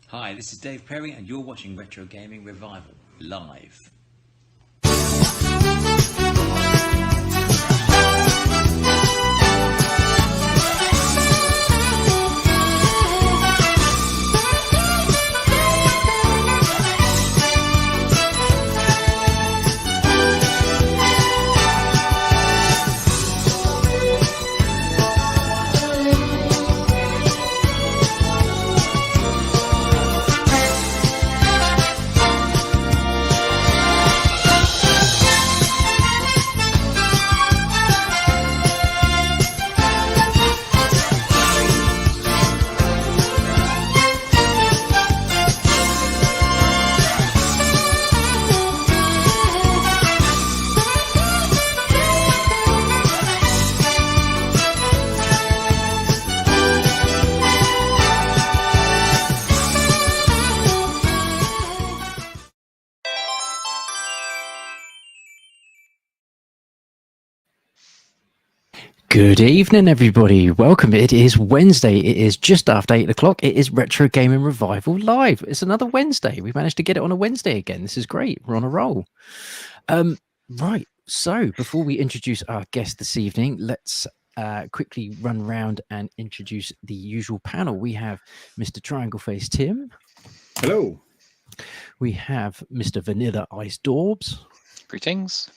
Hi, this is Dave Perry, and you're watching Retro Gaming Revival live. Good evening, everybody. Welcome. It is Wednesday. It is just after 8 o'clock. It is Retro Gaming Revival Live. It's another Wednesday. We managed to get it on a Wednesday again. This is great. We're on a roll. Right. So before we introduce our guest this evening, let's quickly run around and introduce the usual panel. We have Mr. Triangle Face Tim. Hello. We have Mr. Vanilla Ice Dorbs. Greetings.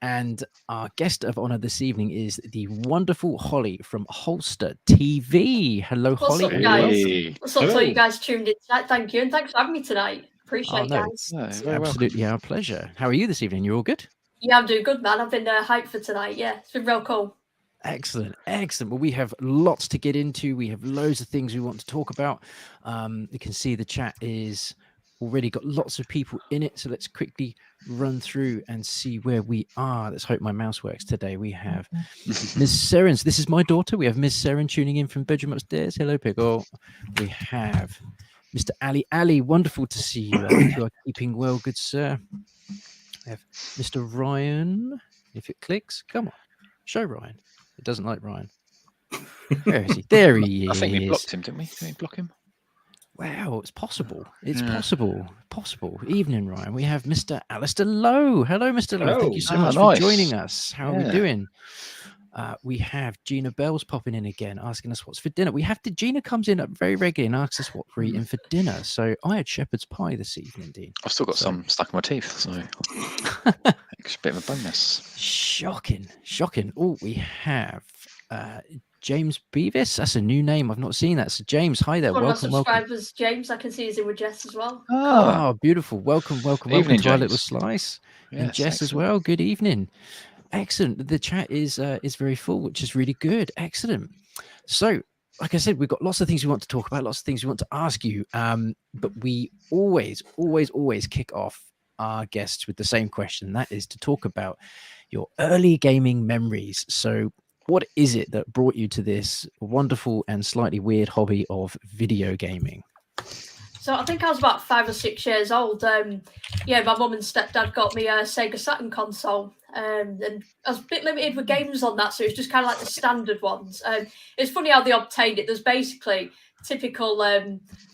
And our guest of honor this evening is the wonderful Hollie from HolsterTV. Hello, Hollie. What's up, guys? Hey. What's up to you guys tuned in tonight? Thank you, and thanks for having me tonight. Appreciate it, guys. No, It's very absolutely our pleasure. How are you this evening? You all good? Yeah, I'm doing good, man. I've been hyped for tonight. Yeah, it's been real cool. Excellent, excellent. Well, we have lots to get into. We have loads of things we want to talk about. You can see the chat is already got lots of people in it. So let's quickly run through and see where we are. Let's hope my mouse works today. We have Ms. Serens. This is my daughter. We have Ms. Seren tuning in from bedroom upstairs. Hello, Pickle. We have Mr. Ali. Ali, wonderful to see you. I hope you are keeping well, good sir. We have Mr. Ryan. If it clicks, come on. Show Ryan. It doesn't like Ryan. Where is he? There he is. I think we blocked him, didn't we? Didn't we block him? Wow, it's possible. It's possible. Possible. Evening, Ryan. We have Mr. Alistair Lowe. Hello, Mr. Lowe. Thank you so much nice. for joining us. How are we doing? We have Gina Bells popping in again, asking us what's for dinner. Gina comes in very regularly and asks us what we're eating for dinner. So I had shepherd's pie this evening, Dean. I've still got some stuck in my teeth, so it's a bit of a bonus. Shocking. Oh, we have James Beavis. That's a new name. I've not seen that. So James, hi there. One of my Welcome. subscribers, James, I can see he's in with Jess as well. Oh, beautiful. Welcome Evening, to our James. little slice. And Yes, Jess as excellent. well. Good evening. Excellent. The chat is very full, which is really good. Excellent. So, like I said, we've got lots of things we want to talk about, lots of things we want to ask you. But we always kick off our guests with the same question. That is to talk about your early gaming memories. So what is it that brought you to this wonderful and slightly weird hobby of video gaming? So I think I was about 5 or 6 years old. Yeah, my mum and stepdad got me a Sega Saturn console. And I was a bit limited with games on that, so it was just kind of like the standard ones. It's funny how they obtained it. There's basically typical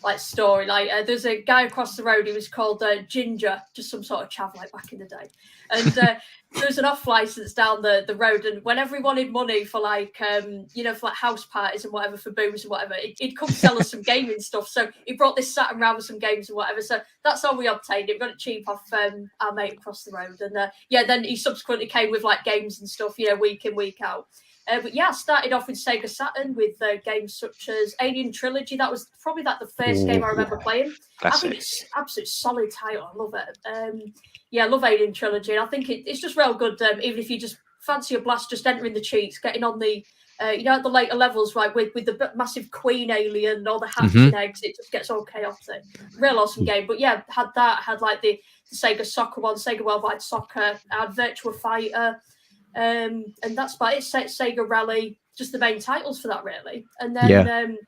like story. Like there's a guy across the road. He was called Ginger, just some sort of chav like back in the day. And there was an off license down the road, and whenever he wanted money for like for like house parties and whatever, for booze and whatever, he'd come sell us some gaming stuff. So he brought this Saturn round with some games and whatever. So that's how we obtained it. We got it cheap off our mate across the road, and then he subsequently came with like games and stuff, week in, week out. But yeah, I started off with Sega Saturn with games such as Alien Trilogy. That was probably the first game I remember playing. Classic. I think it's absolute solid title. I love it. Yeah, I love Alien Trilogy. And I think it's just real good. Even if you just fancy a blast, just entering the cheats, getting on the at the later levels, right, with the massive queen alien, all the hatching eggs, it just gets all chaotic. Real awesome game. But yeah, had like the Sega Soccer one, Sega Worldwide Soccer, I had Virtua Fighter. And that's about it. Sega Rally, just the main titles for that, really. And then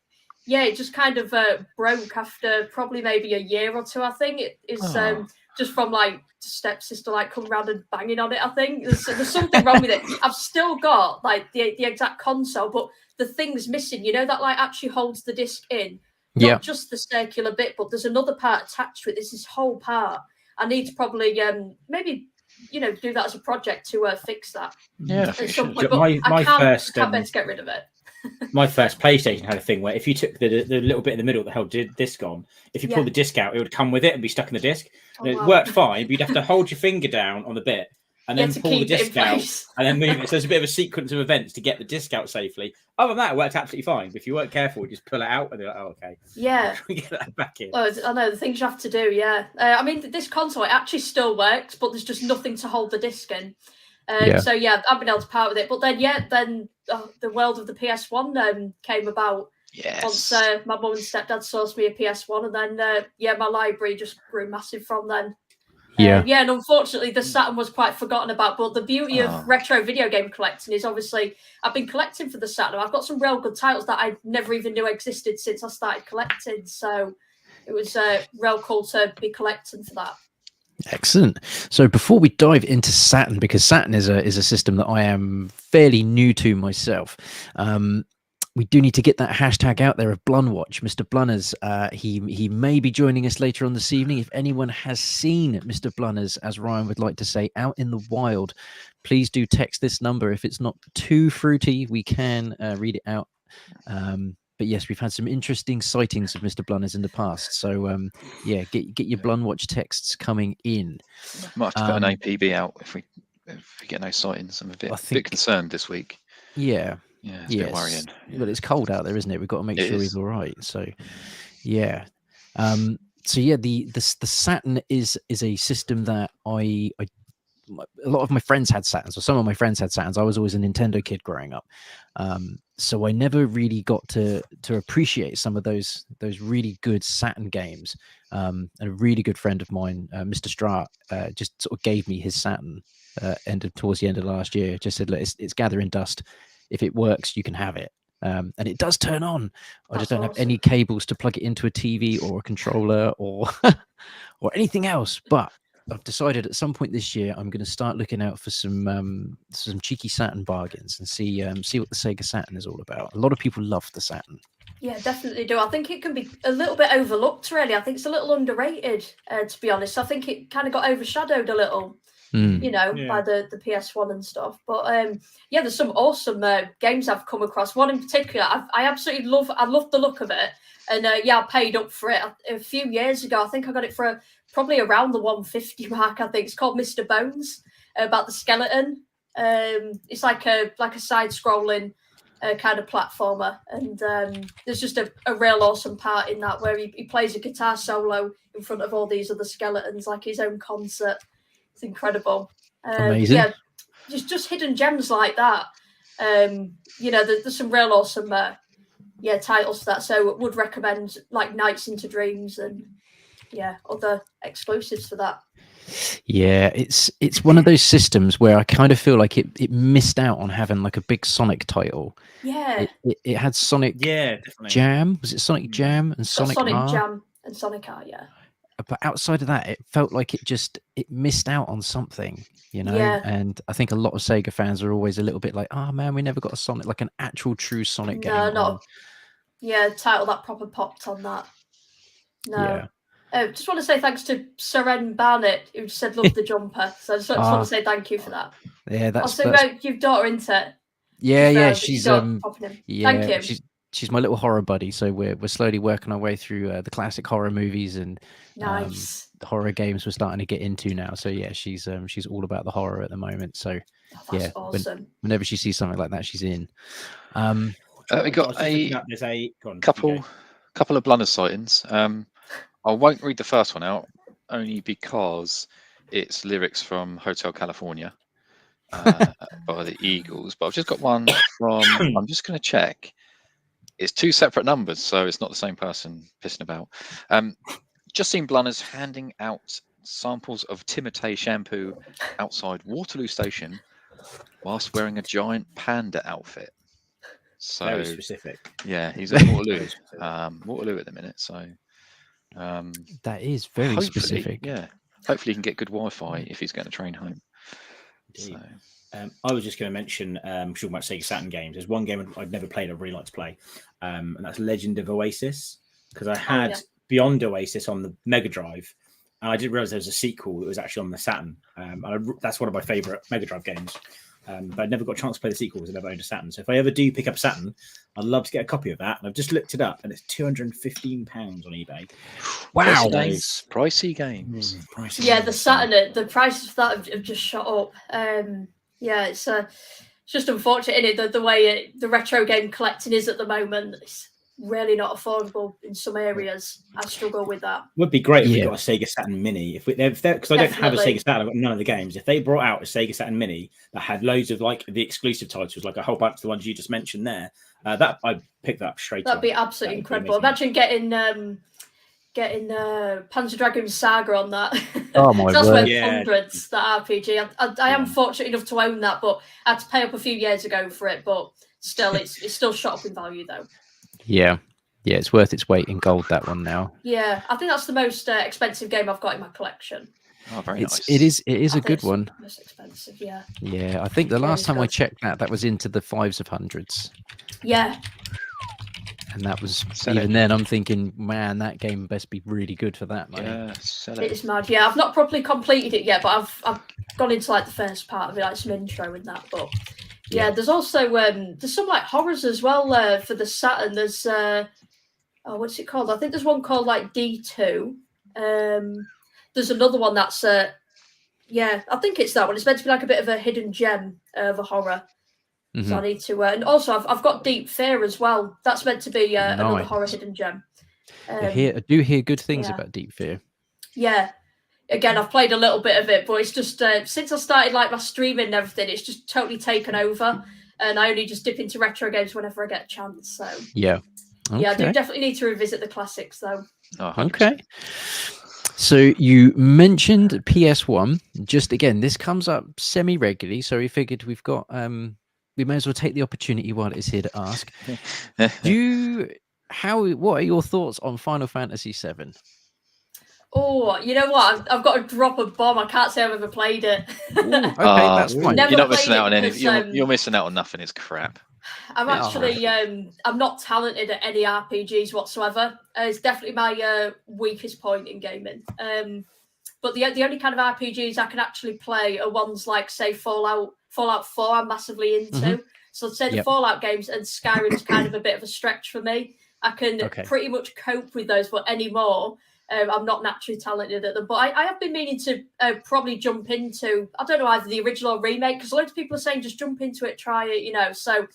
it just kind of broke after probably maybe a year or two. I think it is just from like stepsister like come round and banging on it. I think there's something wrong with it. I've still got like the exact console, but the thing's missing. That like actually holds the disc in. Yeah. just the circular bit, but there's another part attached to it. There's this whole part. I need to probably maybe do that as a project to fix that Yeah, I at think you some should. point. But My I can't first, bear to get rid of it. My first PlayStation had a thing where if you took the little bit in the middle that held the disc on, if you pulled the disc out, it would come with it and be stuck in the disc. Oh, And it wow. worked fine, but you'd have to hold your finger down on the bit and then to pull the keep it in disc out place. and then move it. So there's a bit of a sequence of events to get the disc out safely. Other than that, it worked absolutely fine. But if you weren't careful, you just pull it out and you're like, oh, okay. Yeah. Get that back in. Well, I know the things you have to do. Yeah. I mean, this console, it actually still works, but there's just nothing to hold the disc in. So yeah, I've been able to part with it. But then the world of the PS1 came about. Yes. Once my mum and stepdad sourced me a PS1, and then my library just grew massive from then. And unfortunately the Saturn was quite forgotten about, but the beauty of retro video game collecting is obviously I've been collecting for the Saturn. I've got some real good titles that I never even knew existed since I started collecting, so it was real cool to be collecting for that. Excellent. So before we dive into Saturn, because Saturn is a system that I am fairly new to myself, we do need to get that hashtag out there of Blunwatch. Mr. Blunners, he may be joining us later on this evening. If anyone has seen Mr. Blunners, as Ryan would like to say, out in the wild, please do text this number. If it's not too fruity, we can read it out. But yes, we've had some interesting sightings of Mr. Blunners in the past. So get your Blunwatch texts coming in. Might have to put an APB out if we get no sightings. I'm a bit concerned this week. Yeah. Yeah, it's a bit worrying. Well, it's cold out there, isn't it? We've got to make sure he's all right. So, yeah. The Saturn is a system that a lot of my friends had Saturns, or some of my friends had Saturns. I was always a Nintendo kid growing up, so I never really got to appreciate some of those really good Saturn games. And a really good friend of mine, Mr. Strat, just sort of gave me his Saturn towards the end of last year. Just said, look, it's gathering dust. If it works, you can have it. And it does turn on. I just don't have any cables to plug it into a TV or a controller or or anything else. But I've decided at some point this year I'm going to start looking out for some cheeky Saturn bargains and see what the Sega Saturn is all about. A lot of people love the Saturn. Yeah, definitely do. I think it can be a little bit overlooked, really. I think it's a little underrated, to be honest. I think it kind of got overshadowed a little. By the PS1 and stuff. But there's some awesome games I've come across. One in particular, I absolutely love. I love the look of it, and I paid up for it a few years ago. I think I got it for probably around the 150 mark. I think it's called Mr. Bones, about the skeleton. It's like a side-scrolling kind of platformer, and there's just a real awesome part in that where he plays a guitar solo in front of all these other skeletons, like his own concert. It's incredible. Amazing. Yeah, just hidden gems like that. There's some real awesome titles for that. So would recommend like Nights into Dreams and other exclusives for that. Yeah, it's one of those systems where I kind of feel like it missed out on having like a big Sonic title. Yeah. It had Sonic Jam. Was it Sonic Jam and Sonic R? Jam and Sonic R, yeah. But outside of that, it felt like it missed out on something, and I think a lot of Sega fans are always a little bit like, oh man, we never got a Sonic, like an actual true Sonic game. Title that proper popped on that. No. Just want to say thanks to Seren Barnett, who just said love the jumper. So I just want to say thank you for that. Yeah, that's your daughter into it. She's thank you. She's my little horror buddy, so we're slowly working our way through the classic horror movies and nice. The horror games we're starting to get into now. So yeah, she's all about the horror at the moment. So that's awesome. Whenever she sees something like that, she's in. We got a couple of Blunder sightings. I won't read the first one out only because it's lyrics from Hotel California by the Eagles. But I've just got one from. I'm just going to check. It's two separate numbers, so it's not the same person pissing about. Just seen Blunners handing out samples of Timotei shampoo outside Waterloo Station whilst wearing a giant panda outfit. So very specific. Yeah, he's at Waterloo. Waterloo at the minute, so that is very specific. Yeah, hopefully he can get good Wi-Fi if he's going to train home. So. I was just going to mention, talking about Sega Saturn games. There's one game I've never played. I'd really like to play, and that's Legend of Oasis. because I had Beyond Oasis on the Mega Drive, and I didn't realize there was a sequel that was actually on the Saturn. That's one of my favorite Mega Drive games. But I never got a chance to play the sequel because I never owned a Saturn. So if I ever do pick up Saturn, I'd love to get a copy of that. And I've just looked it up, and it's £215 on eBay. Wow, pricey games. Pricey Yeah, games. the Saturn, the prices for that have just shot up. Yeah, it's just unfortunate, isn't it? The way the retro game collecting is at the moment. It's really not affordable in some areas. I struggle with that. Would be great if we got a Sega Saturn Mini. Because I don't have a Sega Saturn, I've got none of the games. If they brought out a Sega Saturn Mini that had loads of like the exclusive titles, like a whole bunch of the ones you just mentioned there, that I'd pick that up straight. That'd be absolutely incredible. Imagine getting Panzer Dragoon Saga on that. Oh my That's word! worth hundreds. That RPG. I am fortunate enough to own that, but I had to pay up a few years ago for it. But still, it's still shot up in value though. Yeah, it's worth its weight in gold, that one now. Yeah, I think that's the most expensive game I've got in my collection. Oh, very nice. It is a good one. Most expensive, yeah. Yeah, I think the last time I checked that was into the 5s of hundreds. Yeah. And that was then I'm thinking, man, that game best be really good for that money. Yeah, it is mad. Yeah, I've not properly completed it yet, but I've gone into like the first part of it, like some intro and that. But yeah, there's also there's some like horrors as well for the Saturn. There's what's it called? I think there's one called like D2. There's another one that's I think it's that one. It's meant to be like a bit of a hidden gem of a horror. Mm-hmm. So I need to, and also I've got Deep Fear as well. That's meant to be another horror hidden gem. I do hear good things about Deep Fear. Yeah, again, I've played a little bit of it, but it's just since I started like my streaming and everything, it's just totally taken over, and I only just dip into retro games whenever I get a chance. So yeah, I do definitely need to revisit the classics though. Oh, okay. So you mentioned PS1. Just again, this comes up semi-regularly, so we figured we've got we may as well take the opportunity while it's here to ask. What are your thoughts on Final Fantasy VII? Oh, you know what? I've got to drop a bomb. I can't say I've ever played it. Okay, that's fine. You're not missing out on anything. You're missing out on nothing. It's crap. I'm actually I'm not talented at any RPGs whatsoever. It's definitely my weakest point in gaming. But the only kind of RPGs I can actually play are ones like, say, Fallout 4 I'm massively into. Mm-hmm. So I'd say the Fallout games, and Skyrim's kind of a bit of a stretch for me. I can pretty much cope with those, but anymore, I'm not naturally talented at them. But I have been meaning to probably jump into, I don't know, either the original or remake, because loads of people are saying just jump into it, try it, you know. So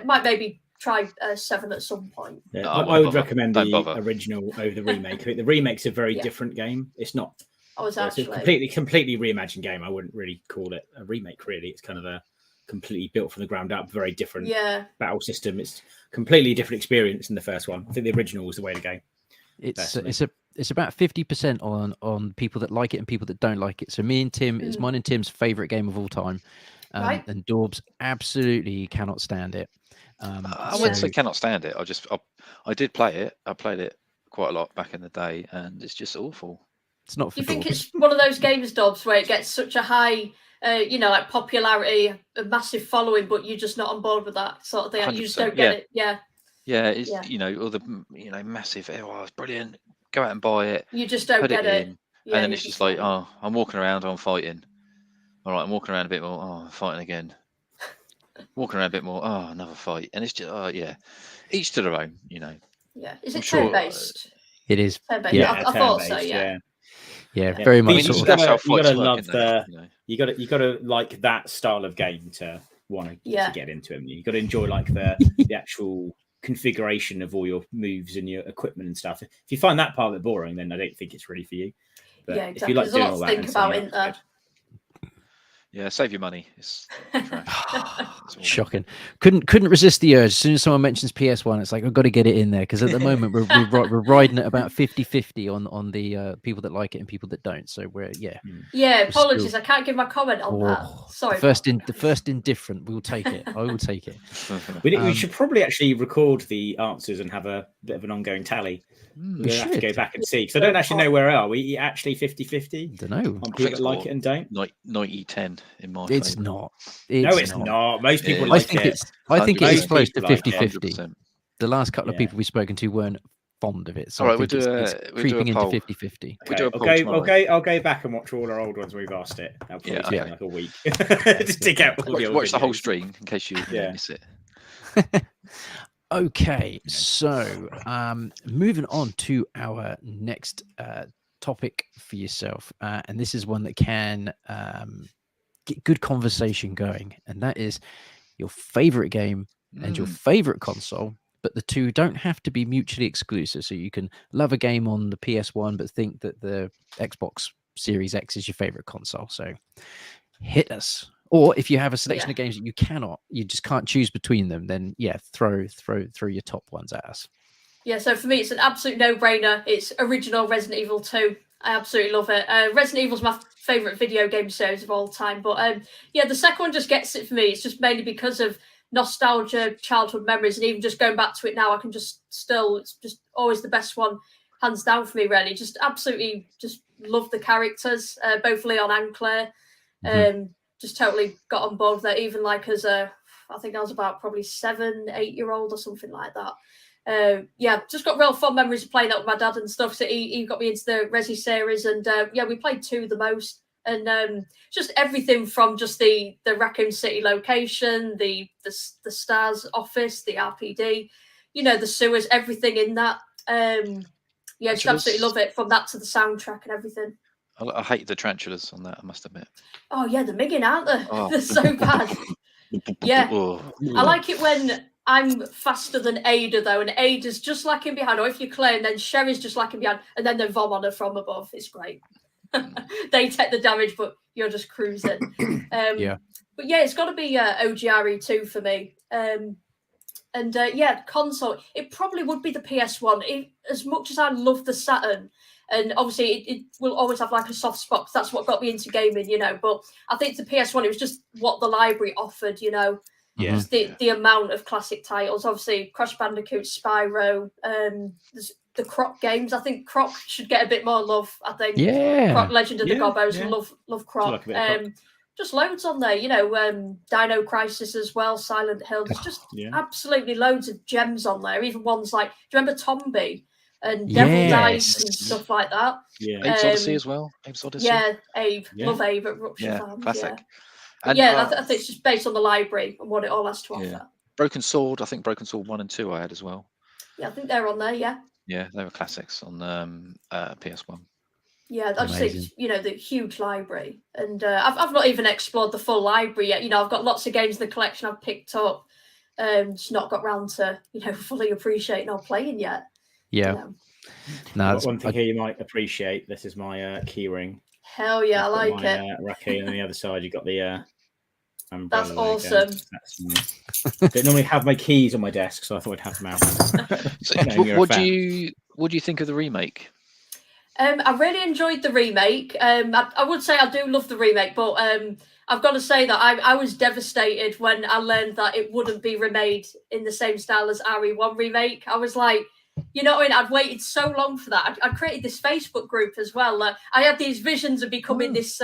might maybe try 7 at some point. Yeah, I would recommend the original over the remake. I think the remake's a very different game. It's not. It's a completely reimagined game. I wouldn't really call it a remake, really. It's kind of a completely built from the ground up, very different battle system. It's completely different experience than the first one. I think the original was the way to go. It's about 50% on people that like it and people that don't like it. So me and Tim, it's mine and Tim's favorite game of all time. And Dorbs absolutely cannot stand it. I wouldn't say cannot stand it. I did play it. I played it quite a lot back in the day, and it's just awful. It's not. You think it's one of those games, Dobbs, where it gets such a high, like popularity, a massive following, but you're just not on board with that sort of thing. You just don't get it. Yeah. Yeah, it's all the massive. Oh, it's brilliant. Go out and buy it. You just don't get it. And then it's just like, oh, I'm walking around, I'm fighting. All right, I'm walking around a bit more. Oh, I'm fighting again. Walking around a bit more. Oh, another fight. And it's just, each to their own. Yeah. Is it turn-based? It is. Turn-based. Yeah, I thought so. Yeah, very much. You gotta love you gotta like that style of game to want to get into them. You gotta enjoy like the actual configuration of all your moves and your equipment and stuff. If you find that part of it boring, then I don't think it's really for you. But exactly. If you like There's a lot to think about, isn't there? Yeah, save your money. It's shocking. Couldn't resist the urge. As soon as someone mentions PS1, it's like, I've got to get it in there, because at the moment we're riding at about 50-50 on the people that like it and people that don't. So we're apologies, I can't give my comment on that. Sorry. The first indifferent. We'll take it. I will take it. We should probably actually record the answers and have a bit of an ongoing tally. We'll have to go back and see, because I don't actually know where are we actually 50-50. I don't know. On people that like it and don't. 90-10 in my It's favor. not. It's not. Most people like it. I think it is close to 50-50. 50-50. The last couple of people we've spoken to weren't fond of it. So All right, I think it's creeping into 50-50. I'll go back and watch all our old ones. We've asked it. That'll probably take like a week. Just dig out all watch the whole stream in case you miss it. Okay, so moving on to our next topic for yourself, and this is one that can get good conversation going, and that is your favorite game and your favorite console, but the two don't have to be mutually exclusive. So you can love a game on the PS1 but think that the Xbox Series X is your favorite console. So hit us. Or if you have a selection of games that you just can't choose between them, then throw your top ones at us. Yeah, so for me, it's an absolute no-brainer. It's original Resident Evil 2. I absolutely love it. Resident Evil's my favourite video game series of all time. But the second one just gets it for me. It's just mainly because of nostalgia, childhood memories, and even just going back to it now, I can it's just always the best one, hands down for me, really. Just absolutely just love the characters, both Leon and Claire. Just totally got on board with that, even like as I think I was about probably 7-8-year-old or something like that. Just got real fond memories of playing that with my dad and stuff. So he got me into the Resi series, and we played 2 the most. And just everything from just the Raccoon City location, the Stars office, the RPD, the sewers, everything in that. Just absolutely love it, from that to the soundtrack and everything. I hate the tarantulas on that, I must admit. Oh yeah, they're minging, aren't they? Oh. They're so bad. I like it when I'm faster than Ada, though, and Ada's just lacking behind, or if you're Claire, and then Sherry's just lacking behind, and then they vom on her from above. It's great. They take the damage, but you're just cruising. But it's got to be OGRE2 for me. Console, it probably would be the PS1. As much as I love the Saturn, and obviously it will always have like a soft spot, because that's what got me into gaming, but I think the PS1, it was just what the library offered, just the amount of classic titles. Obviously Crash Bandicoot, Spyro, the Croc games. I think Croc should get a bit more love. I think Croc Legend of the Gobbos. Love Croc. Just loads on there, Dino Crisis as well, Silent Hill. There's just absolutely loads of gems on there. Even ones like, do you remember Tombi and Devil Dice and stuff like that? Yeah, Abe's Odyssey as well. Abe's Odyssey. Yeah, Abe. Love Abe at Rupture Farms. Classic. Yeah, I think it's just based on the library and what it all has to offer. Broken Sword. I think Broken Sword 1 and 2 I had as well. Yeah, I think they're on there. Yeah. Yeah, they were classics on PS1. Yeah, I just think, the huge library. And I've not even explored the full library yet. I've got lots of games in the collection I've picked up, just not got round to, fully appreciating or playing yet. Yeah. No, one thing here you might appreciate. This is my key ring. Hell yeah, I like it. Raccoon, and on the other side, you've got the umbrella. That's awesome. They normally have my keys on my desk, so I thought I'd have them out. So, what do you think of the remake? I really enjoyed the remake. I would say I do love the remake, but I've got to say that I was devastated when I learned that it wouldn't be remade in the same style as RE1 remake. I was like, I'd waited so long for that. I created this Facebook group as well. I had these visions of becoming this,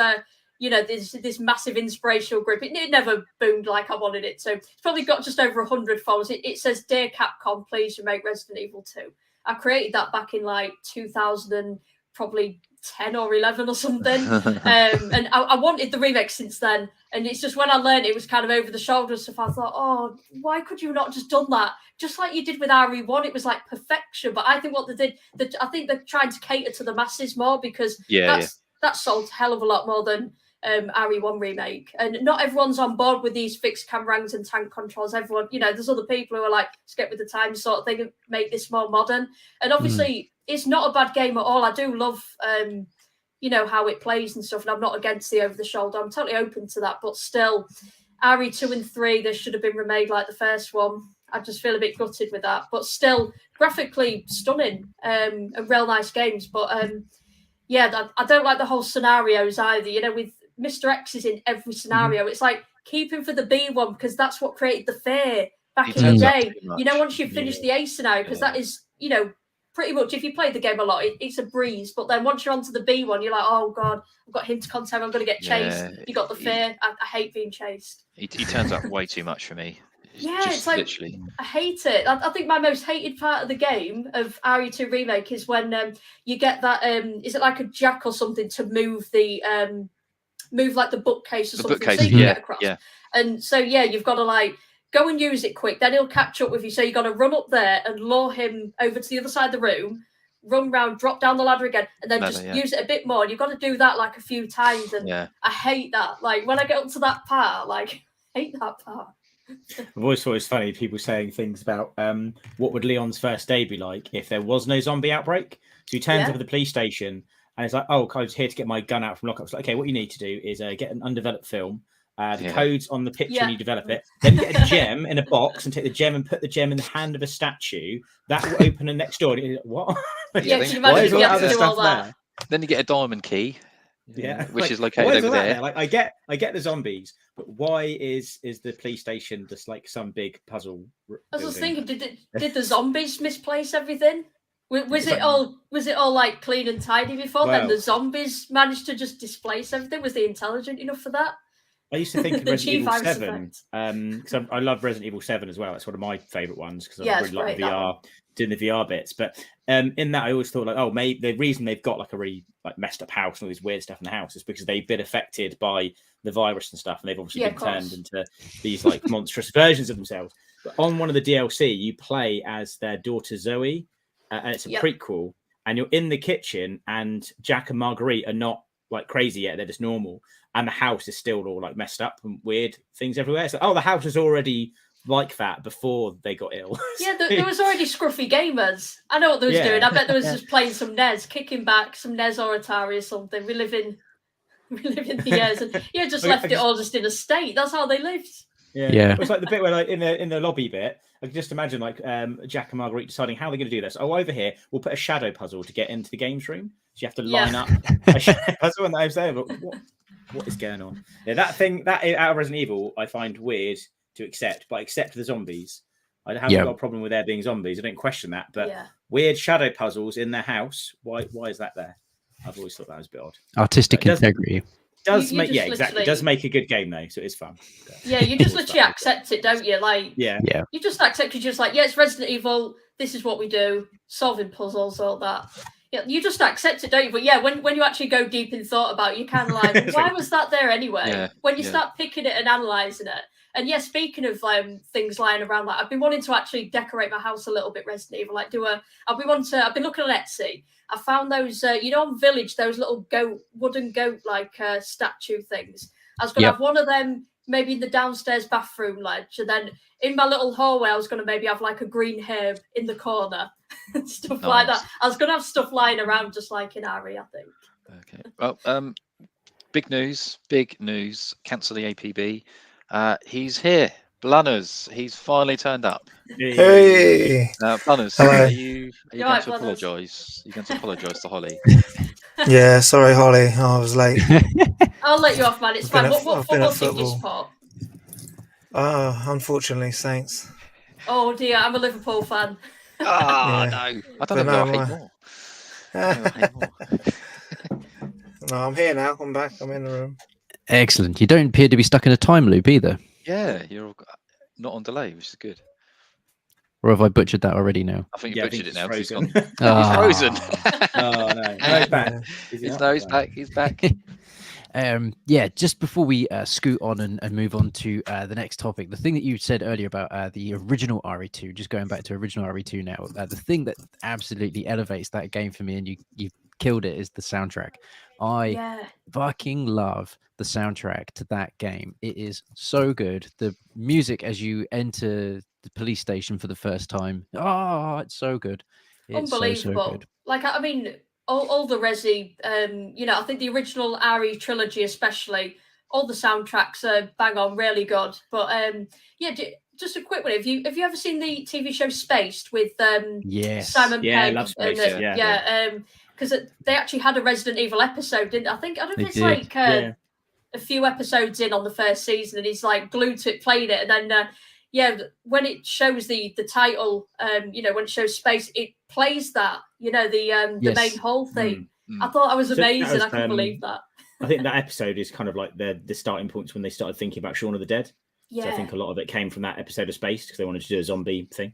this massive inspirational group. It never boomed like I wanted it to. It's probably got just over 100 followers. It says, "Dear Capcom, please remake Resident Evil 2. I created that back in like 2000. Probably 10 or 11 or something. And I wanted the remake since then. And it's just when I learned it was kind of over the shoulder stuff, I thought, oh, why could you not just done that? Just like you did with RE1, it was like perfection. But I think what they did, I think they're trying to cater to the masses more, because that sold a hell of a lot more than RE1 remake. And not everyone's on board with these fixed camrangs and tank controls. Everyone, there's other people who are like, let's get with the times sort of thing and make this more modern. And obviously, it's not a bad game at all. I do love, how it plays and stuff. And I'm not against the over the shoulder. I'm totally open to that. But still, RE2 and 3, they should have been remade like the first one. I just feel a bit gutted with that. But still, graphically stunning and real nice games. But I don't like the whole scenarios either. With Mr. X is in every scenario. It's like, keep him for the B one, because that's what created the fear back in the day. Once you finish the A scenario, because that is, pretty much, if you play the game a lot, it's a breeze. But then once you're onto the B one, you're like, oh God, I've got hint content, I'm going to get chased. You got the fear. I hate being chased. He turns up way too much for me. Yeah, it's like literally. I hate it. I think my most hated part of the game of RE2 Remake is when you get that is it like a jack or something to move the move like the bookcase or something bookcase, so you can yeah, get across. yeah. And so you've got to like go and use it quick. Then he'll catch up with you. So you got to run up there and lure him over to the other side of the room, run round, drop down the ladder again, and then just use it a bit more. And you've got to do that like a few times. And I hate that. Like when I get up to that part, like I hate that part. I've always thought it's funny people saying things about what would Leon's first day be like if there was no zombie outbreak. So he turns up at the police station and it's like, oh, I was here to get my gun out from lockup. Like, okay, what you need to do is get an undeveloped film. The code's on the picture and you develop it. Then you get a gem in a box and take the gem and put the gem in the hand of a statue. That will open the next door. What? Yeah, can you imagine you have to do all that? Then you get a diamond key. Yeah, which is located over there. Like I get the zombies, but why is the police station just like some big puzzle? I was just thinking, did the zombies misplace everything? Was it all like clean and tidy before? Then the zombies managed to just displace everything. Was they intelligent enough for that? I used to think of Resident Evil 7 because I love Resident Evil 7 as well. It's one of my favourite ones because I really like VR, doing the VR bits. But in that, I always thought like, oh, maybe the reason they've got like a really like messed up house and all this weird stuff in the house is because they've been affected by the virus and stuff, and they've obviously been turned into these like monstrous versions of themselves. But on one of the DLC, you play as their daughter Zoe, and it's a prequel. And you're in the kitchen, and Jack and Marguerite are not like crazy yet; they're just normal. And the house is still all like messed up and weird things everywhere. So, the house was already like that before they got ill. Yeah, there was already scruffy gamers. I know what they was doing. I bet there was just playing some NES, kicking back some NES or Atari or something. We live in the years, and just left it all just in a state. That's how they lived. Yeah. It was like the bit where, like, in the lobby bit, I can just imagine like Jack and Marguerite deciding how they're going to do this. Oh, over here we'll put a shadow puzzle to get into the games room. So you have to line up a shadow puzzle, and I was there, but what is going on? Yeah, that out of Resident Evil, I find weird to accept, but I accept the zombies. I haven't got a problem with there being zombies. I don't question that, but weird shadow puzzles in their house. Why is that there? I've always thought that was a bit odd. Artistic integrity. Does make exactly. It does make a good game though, so it's fun. Yeah, you just literally accept it, don't you? Like yeah. You just accept it. You're just like, it's Resident Evil. This is what we do. Solving puzzles, all that. Yeah, you just accept it, don't you? But when you actually go deep in thought about it, you're kind of like, why was that there anyway? Yeah, when you start picking it and analysing it. And speaking of things lying around, like I've been wanting to actually decorate my house a little bit Resident Evil. Like I've been looking on Etsy. I found those, on Village, those little wooden goat like statue things. I was going to have one of them maybe in the downstairs bathroom ledge, and then in my little hallway, I was going to maybe have like a green herb in the corner and stuff like that. I was going to have stuff lying around just like in RE, I think. Okay. Well, big news. Cancel the APB. He's here. Blunners. He's finally turned up. Hey. Blunners, are you going to apologise? You're going to apologise to Hollie? Yeah, sorry, Hollie. I was late. I'll let you off, man. It's fine. What football team do you support? Unfortunately, Saints. Oh dear, I'm a Liverpool fan. No. I don't know who I hate more. No, I'm here now. I'm back. I'm in the room. Excellent. You don't appear to be stuck in a time loop either. Yeah, you're not on delay, which is good. Or have I butchered that already now? I think you butchered it now. Frozen. He's frozen. Oh no! He's back. He's back. Just before we scoot on and move on to the next topic, the thing that you said earlier about the original RE2, just going back to original RE2 now, the thing that absolutely elevates that game for me, and you killed it, is the soundtrack. I fucking love the soundtrack to that game. It is so good. The music as you enter the police station for the first time, it's so good. It's unbelievable. So good. Like, I mean, all the Resi, I think the original RE trilogy especially, all the soundtracks are bang on, really good. But just a quick one. Have you ever seen the TV show Spaced with Simon Pegg? I love Spaced. Because they actually had a Resident Evil episode, didn't they? I don't know if it's a few episodes in on the first season, and he's like glued to it, playing it, and then when it shows the title, when it shows Space, it plays that, the main whole thing. I thought that was amazing. I couldn't believe that. I think that episode is kind of like the starting points when they started thinking about Shaun of the Dead. Yeah. So I think a lot of it came from that episode of Spaced because they wanted to do a zombie thing.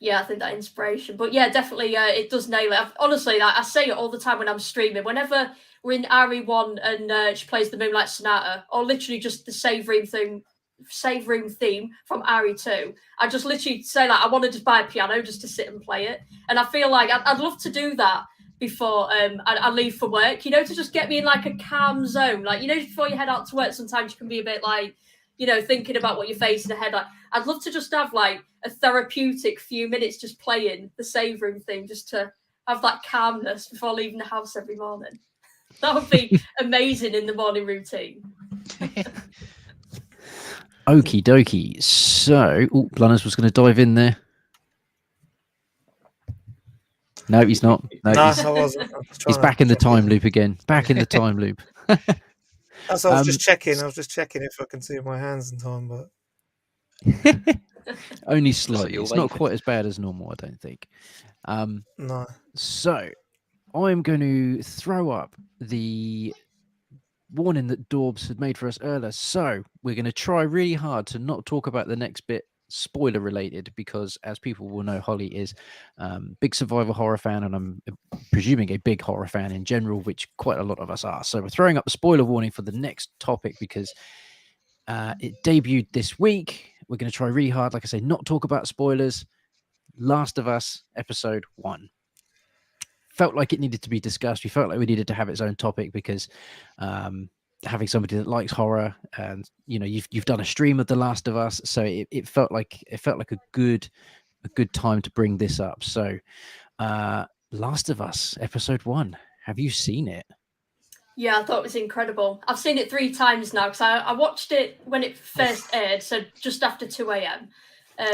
Yeah, I think that inspiration. But yeah, definitely, it does nail it. Honestly, I say it all the time when I'm streaming. Whenever we're in RE1 and she plays the Moonlight Sonata, or literally just the save room theme from RE2, I just literally say, like, I want to just buy a piano just to sit and play it. And I feel like I'd love to do that before I leave for work, you know, to just get me in like a calm zone. Like, you know, before you head out to work, sometimes you can be a bit like, you know, thinking about what you're facing ahead. Like, I'd love to just have like a therapeutic few minutes just playing the save room thing, just to have that calmness before leaving the house every morning. That would be amazing in the morning routine. Okie dokie. So, Blunners was going to dive in there. No, he's not. No, I wasn't. He's back in the time loop again. Back in the time loop. That's what I was just checking. I was just checking if I can see my hands in time, but only slightly. It's not quite as bad as normal, I don't think. no. So I'm going to throw up the warning that Dorbs had made for us earlier. So we're going to try really hard to not talk about the next bit spoiler related, because as people will know, Hollie is big survival horror fan, and I'm presuming a big horror fan in general, which quite a lot of us are. So we're throwing up a spoiler warning for the next topic because it debuted this week. We're going to try really hard, like I say, not talk about spoilers. Last of Us episode 1 felt like it needed to be discussed. We felt like we needed to have its own topic because having somebody that likes horror, and you know, you've done a stream of The Last of Us, so it felt like a good time to bring this up. So Last of Us episode 1, have you seen it? Yeah, I thought it was incredible. I've seen it 3 times now because I watched it when it first aired, so just after 2 a.m.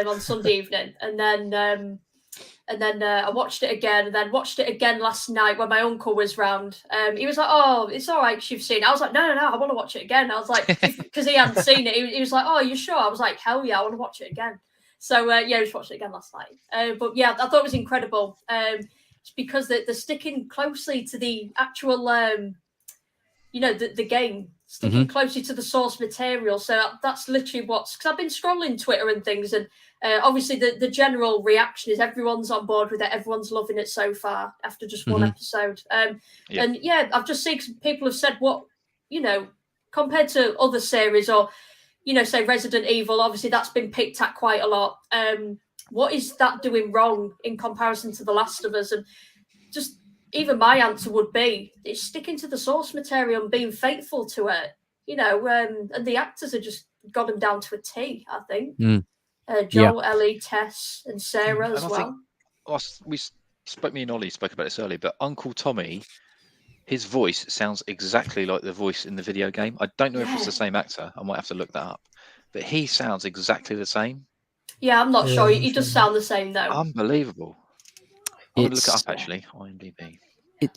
On Sunday evening, and then I watched it again, and then watched it again last night when my uncle was round. He was like, "Oh, it's all right because you've seen it." I was like, "No, I want to watch it again." I was like, because he hadn't seen it. He was like, "Oh, you sure?" I was like, "Hell yeah, I want to watch it again." So yeah, I just watched it again last night. But yeah, I thought it was incredible. It's because they're sticking closely to the actual, you know, the game, sticking closely to the source material. So that's literally because I've been scrolling Twitter and things, and obviously the general reaction is everyone's on board with it. Everyone's loving it so far after just one episode. And yeah, I've just seen people have said what, you know, compared to other series, or, you know, say Resident Evil, obviously that's been picked at quite a lot. What is that doing wrong in comparison to The Last of Us? And just, even my answer would be it's sticking to the source material and being faithful to it, you know, and the actors have just got them down to a T, I think. Joel, Ellie, Tess, and Sarah as well. Me and Ollie spoke about this earlier, but Uncle Tommy, his voice sounds exactly like the voice in the video game. I don't know if it's the same actor. I might have to look that up, but he sounds exactly the same. Yeah, I'm not sure. He does sound the same though. Unbelievable. I'm going to look it up actually. IMDb.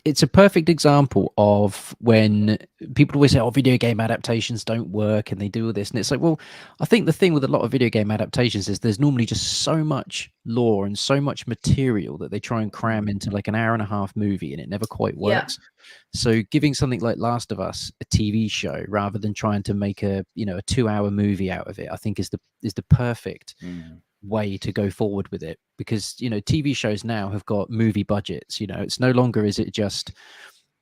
It's a perfect example of when people always say, "Oh, video game adaptations don't work," and they do all this, and it's like, well, I think the thing with a lot of video game adaptations is there's normally just so much lore and so much material that they try and cram into like an hour-and-a-half movie, and it never quite works. So giving something like Last of Us a TV show rather than trying to make a 2-hour movie out of it, I think is the perfect way to go forward with it, because you know, TV shows now have got movie budgets. You know, it's no longer is it just,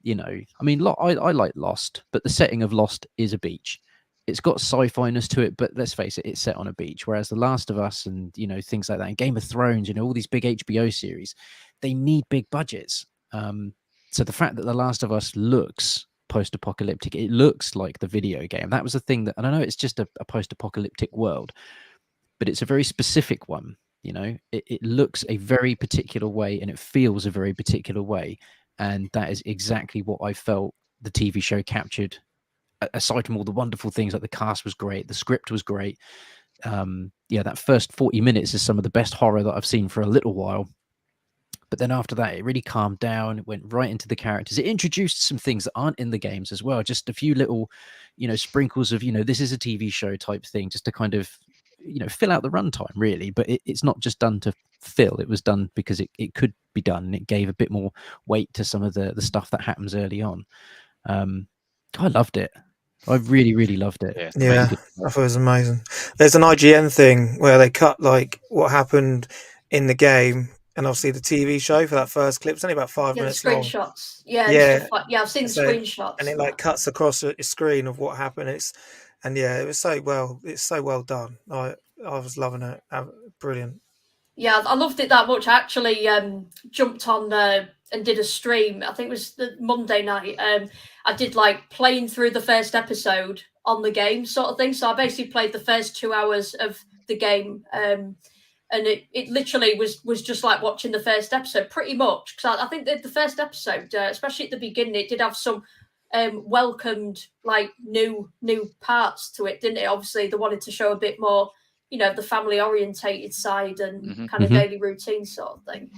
you know, I mean, I like Lost, but the setting of Lost is a beach. It's got sci-fi-ness to it, but let's face it, it's set on a beach. Whereas The Last of Us and, you know, things like that, and Game of Thrones, you know, all these big HBO series, they need big budgets. So the fact that The Last of Us looks post-apocalyptic, it looks like the video game. That was the thing that, and I know it's just a post-apocalyptic world, but it's a very specific one. You know, it looks a very particular way and it feels a very particular way. And that is exactly what I felt the TV show captured, aside from all the wonderful things like the cast was great, the script was great. That first 40 minutes is some of the best horror that I've seen for a little while. But then after that, it really calmed down. It went right into the characters. It introduced some things that aren't in the games as well. Just a few little, you know, sprinkles of, you know, this is a TV show type thing, just to kind of, you know, fill out the runtime really. But it's not just done to fill. It was done because it could be done, and it gave a bit more weight to some of the stuff that happens early on. I loved it. I really, really loved it. Yeah. Yeah, Really good. I thought it was amazing. There's an IGN thing where they cut like what happened in the game, and obviously the TV show for that first clip. It's only about 5 Yeah, the minutes long. screenshots. Yeah, Yeah. and stuff like, yeah, I've seen the So- screenshots. And it like cuts across the screen of what happened. And yeah, it was so well. It's so well done. I was loving it. Brilliant. Yeah, I loved it that much. I actually jumped on and did a stream. I think it was the Monday night. I did like playing through the first episode on the game sort of thing. So I basically played the first 2 hours of the game. And it literally was just like watching the first episode pretty much. Because I think that the first episode, especially at the beginning, it did have some welcomed like new parts to it, didn't it? Obviously, they wanted to show a bit more, the family orientated side and kind of daily routine sort of thing.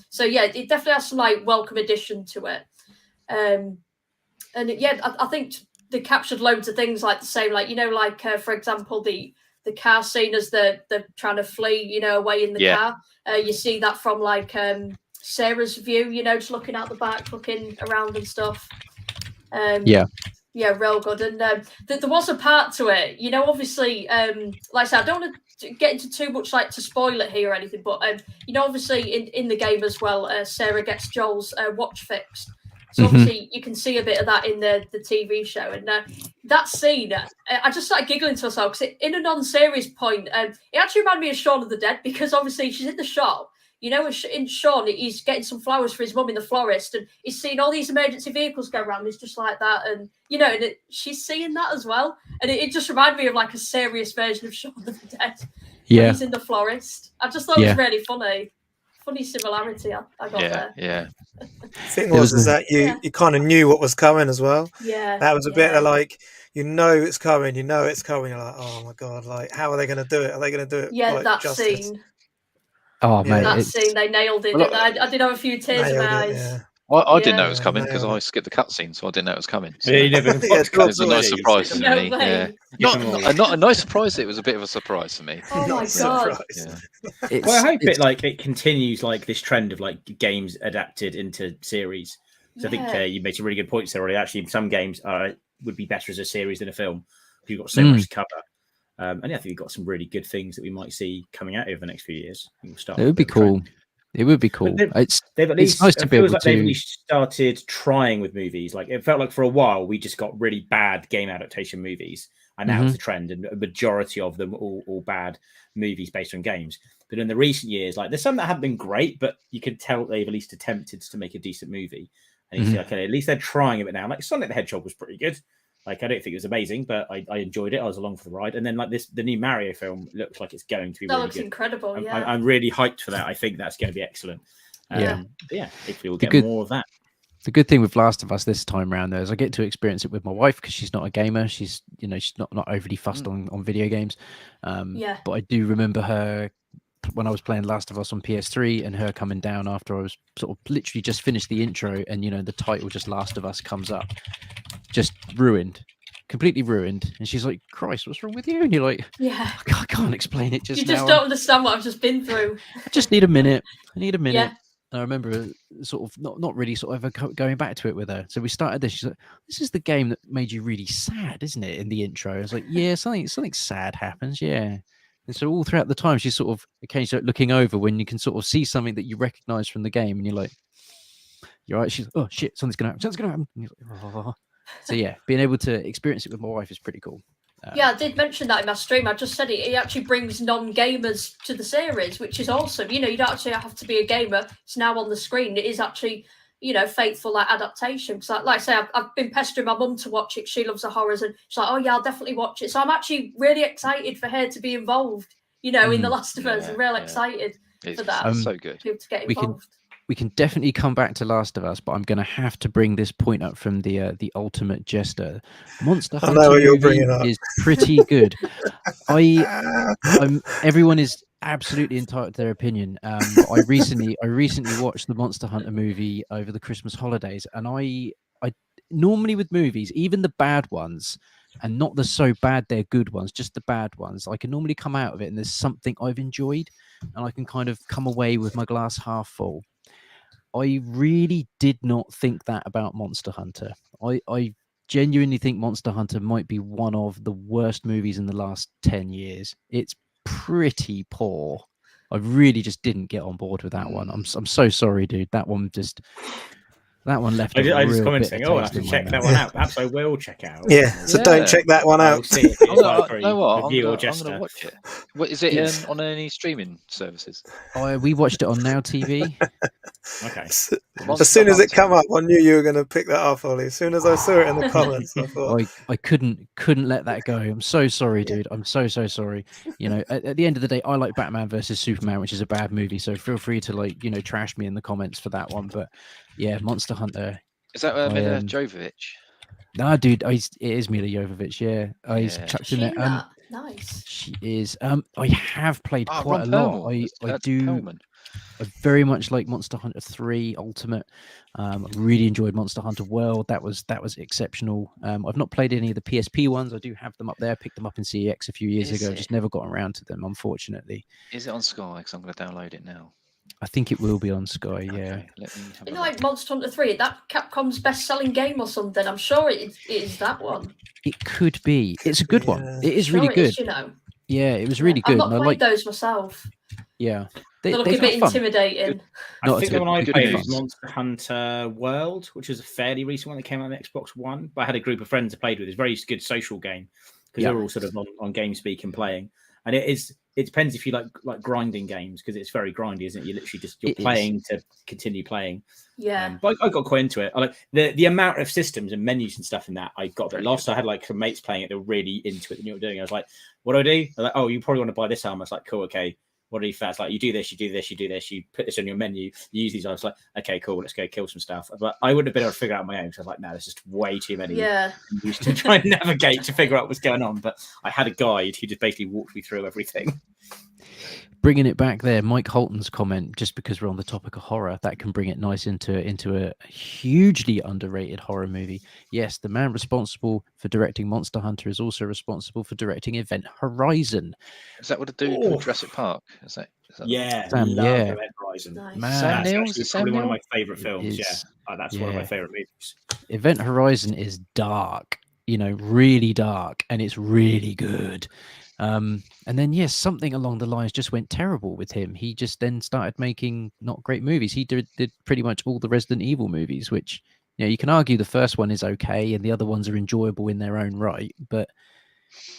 So yeah, it definitely has some like welcome addition to it. And I think they captured loads of things like the same, like, for example, the car scene as they're trying to flee, away in the car. You see that from like Sarah's view, just looking out the back, looking around and stuff. Yeah, real good. And there was a part to it, obviously, like I said, I don't want to get into too much like to spoil it here or anything, but obviously in the game as well, Sarah gets Joel's watch fixed. So obviously you can see a bit of that in the TV show. And that scene, I just started giggling to myself because in a non-serious point, it actually reminded me of Shaun of the Dead, because obviously she's in the shop. In Shaun, he's getting some flowers for his mum in the florist, and he's seeing all these emergency vehicles go around. It's just like that, and she's seeing that as well, and it just reminded me of like a serious version of Shaun of the Dead. Yeah, he's in the florist. I just thought it was really funny similarity. I got there. Yeah. The thing was that you kind of knew what was coming as well. Yeah, that was a bit of like, it's coming. It's coming. You're like, oh my god, like how are they going to do it? Are they going to do it? Yeah, like, that justice? scene. Oh man, that scene, they nailed it. I did have a few tears in my eyes. Yeah. I didn't know it was coming because I skipped the cutscene, so I didn't know it was coming. So. Yeah, you never It was a nice surprise to me. Way. Yeah. Not a nice surprise. It was a bit of a surprise to me. Oh my god! Yeah. Well, I hope it continues like this trend of like games adapted into series. So I think you made some really good points there already. Actually, some games would be better as a series than a film. You've got so much to cover. And I think we've got some really good things that we might see coming out over the next few years. It would be cool. It would be cool. It's nice to be able to. They've at least started trying with movies. Like it felt like for a while we just got really bad game adaptation movies, and now it's a trend, and a majority of them all bad movies based on games. But in the recent years, like there's some that haven't been great, but you can tell they've at least attempted to make a decent movie. And you see, okay, at least they're trying a bit now. Like Sonic the Hedgehog was pretty good. Like I don't think it was amazing, but I enjoyed it. I was along for the ride. And then like the new Mario film looks like it's going to be really looks good. Incredible. I'm really hyped for that. I think that's going to be excellent. Hopefully we'll get more of that. The good thing with Last of Us this time around, though, is I get to experience it with my wife because she's not a gamer. She's not overly fussed on video games. But I do remember her when I was playing Last of Us on PS3 and her coming down after I was sort of literally just finished the intro and the title just Last of Us comes up, just completely ruined. And she's like, Christ, what's wrong with you? And you're like, I can't explain it just now. You just don't understand what I've just been through. I just need a minute. And I remember sort of not really sort of ever going back to it with her. So we started this. She's like, this is the game that made you really sad, isn't it? In the intro, I was like, yeah, something sad happens. Yeah. And so all throughout the time, she's sort of occasionally looking over when you can sort of see something that you recognize from the game, and you're like, you're right. She's like, oh shit, something's gonna happen. And you're like, oh. So yeah, being able to experience it with my wife is pretty cool. I did mention that in my stream. I just said it actually brings non-gamers to the series, which is awesome. You don't actually have to be a gamer. It's now on the screen. It is actually, faithful like adaptation. Because like I say, I've been pestering my mum to watch it. She loves the horrors, and she's like, oh yeah, I'll definitely watch it. So I'm actually really excited for her to be involved, in The Last of Us. I'm real excited for that. It's so good. To get involved. We can definitely come back to Last of Us, but I'm going to have to bring this point up from the ultimate jester. Monster Hunter is pretty good. Everyone is absolutely entitled to their opinion. But I recently watched the Monster Hunter movie over the Christmas holidays, and I normally with movies, even the bad ones, and not the so bad they're good ones, just the bad ones, I can normally come out of it and there's something I've enjoyed, and I can kind of come away with my glass half full. I really did not think that about Monster Hunter. I genuinely think Monster Hunter might be one of the worst movies in the last 10 years. It's pretty poor. I really just didn't get on board with that one. I'm so sorry, dude. That one left. I just real commented bitter saying, "Oh, I have taste to in my check that mouth. one out." Perhaps I will check it out. Yeah, so don't check that one I'll out. see if it's You either know what? review or I'm Jester. gonna watch it. What is it on any streaming services? We watched it on Now TV. Okay. As soon as it come up, I knew you were going to pick that up, Hollie. As soon as I saw it in the comments, I thought I couldn't let that go. I'm so sorry, dude. I'm so sorry. You know, at the end of the day, I like Batman versus Superman, which is a bad movie. So feel free to trash me in the comments for that one. But yeah, Monster Hunter. Is that Mila Jovovich? No, dude, it is Mila Jovovich. Yeah, he's chucked in there. Nice. She is. I have played quite a lot. I do. Perlman. I very much like Monster Hunter 3 Ultimate. I really enjoyed Monster Hunter World. That was exceptional. I've not played any of the PSP ones. I do have them up there. Picked them up in CEX a few years ago. Just never got around to them, unfortunately. Is it on Sky? Because I'm going to download it now. I think it will be on Sky. Yeah. Okay, let me have like Monster Hunter 3, that Capcom's best-selling game or something. I'm sure it is that one. It could be. It's a good one. It is really good. Is, you know. Yeah, it was really good. I've not played those myself. Yeah. They look a bit intimidating. I think the one I played was Monster Hunter World, which was a fairly recent one that came out on Xbox One. But I had a group of friends I played with. It's a very good social game because they're all sort of on GameSpeak and playing. And it depends if you like grinding games because it's very grindy, isn't it? You're playing to continue playing. Yeah. But I got quite into it. I like the amount of systems and menus and stuff in that. I got a bit lost. I had like some mates playing it. They were really into it. They knew what they were doing. I was like, what do I do? They're like, oh, you probably want to buy this armor. It's like, cool, okay. What are you fast? Like, you do this, you do this, you do this, you put this on your menu, you use these. I was like, okay, cool, let's go kill some stuff. But I wouldn't have been able to figure out on my own because I was like, no, there's just way too many. Yeah. Used to try and navigate to figure out what's going on. But I had a guide who just basically walked me through everything. Bringing it back there, Mike Holton's comment, just because we're on the topic of horror, that can bring it nice into a hugely underrated horror movie. Yes, the man responsible for directing Monster Hunter is also responsible for directing Event Horizon. Is that what the dude called Jurassic Park? Is that yeah, Sam, love yeah. Event Horizon. Nice. Man, that's probably one of my favourite films. That's one of my favourite movies. Event Horizon is dark, really dark, and it's really good. And then yes, something along the lines just went terrible with him. He just then started making not great movies. He did pretty much all the Resident Evil movies, which you can argue the first one is okay and the other ones are enjoyable in their own right. But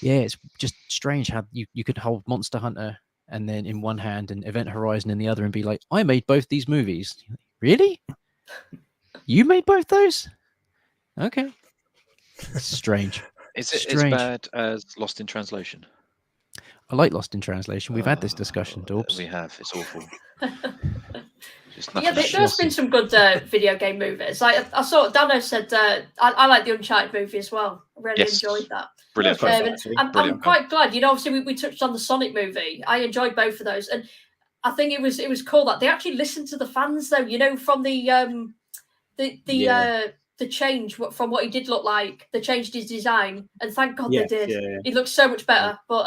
yeah, it's just strange how you could hold Monster Hunter and then in one hand and Event Horizon in the other and be like, I made both these movies. Really? You made both those? Okay. It's strange. Is it as bad as Lost in Translation? I like Lost in Translation. We've had this discussion, Dorbs. We have. It's awful. There's been some good video game movies. Like I saw Dano said, I like the Uncharted movie as well. I really enjoyed that. Brilliant. I'm quite glad. Obviously we touched on the Sonic movie. I enjoyed both of those, and I think it was cool that they actually listened to the fans, though. From the change from what he did look like. They changed his design, and thank God they did. Yeah. He looks so much better. But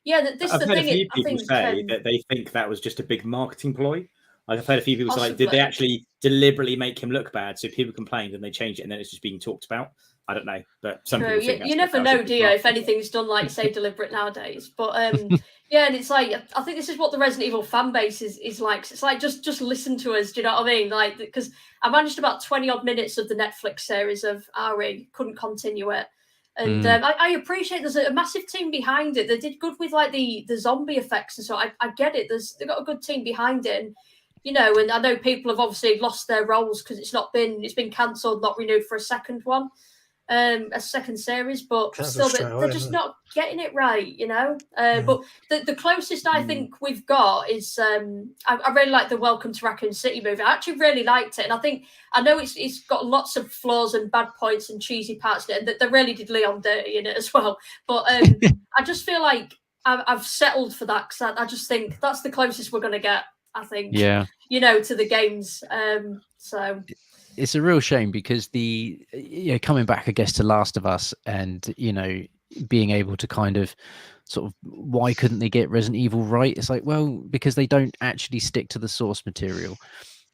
this is the thing. I've heard a few people say that they think that was just a big marketing ploy. I've heard a few people say, like, did they actually deliberately make him look bad so people complained and they changed it and then it's just being talked about? I don't know, but some people think you never know, do you? If anything's done like say deliberate nowadays, but and it's like I think this is what the Resident Evil fan base is like. It's like just listen to us. Do you know what I mean? Like because I managed about 20 odd minutes of the Netflix series of RE, couldn't continue it. And I appreciate there's a massive team behind it. They did good with like the zombie effects and so I get it. They've got a good team behind it. And, and I know people have obviously lost their roles because it's been cancelled, not renewed for a second one, a second series. But still, they're just not getting it right, But the closest I think we've got is I really like the Welcome to Raccoon City movie. I actually really liked it, and I know it's got lots of flaws and bad points and cheesy parts in it, and they really did Leon dirty in it as well. But I just feel like I've settled for that because I just think that's the closest we're going to get. I think, to the games. So it's a real shame because coming back, I guess, to Last of Us and, being able to kind of sort of, why couldn't they get Resident Evil right? It's like, well, because they don't actually stick to the source material.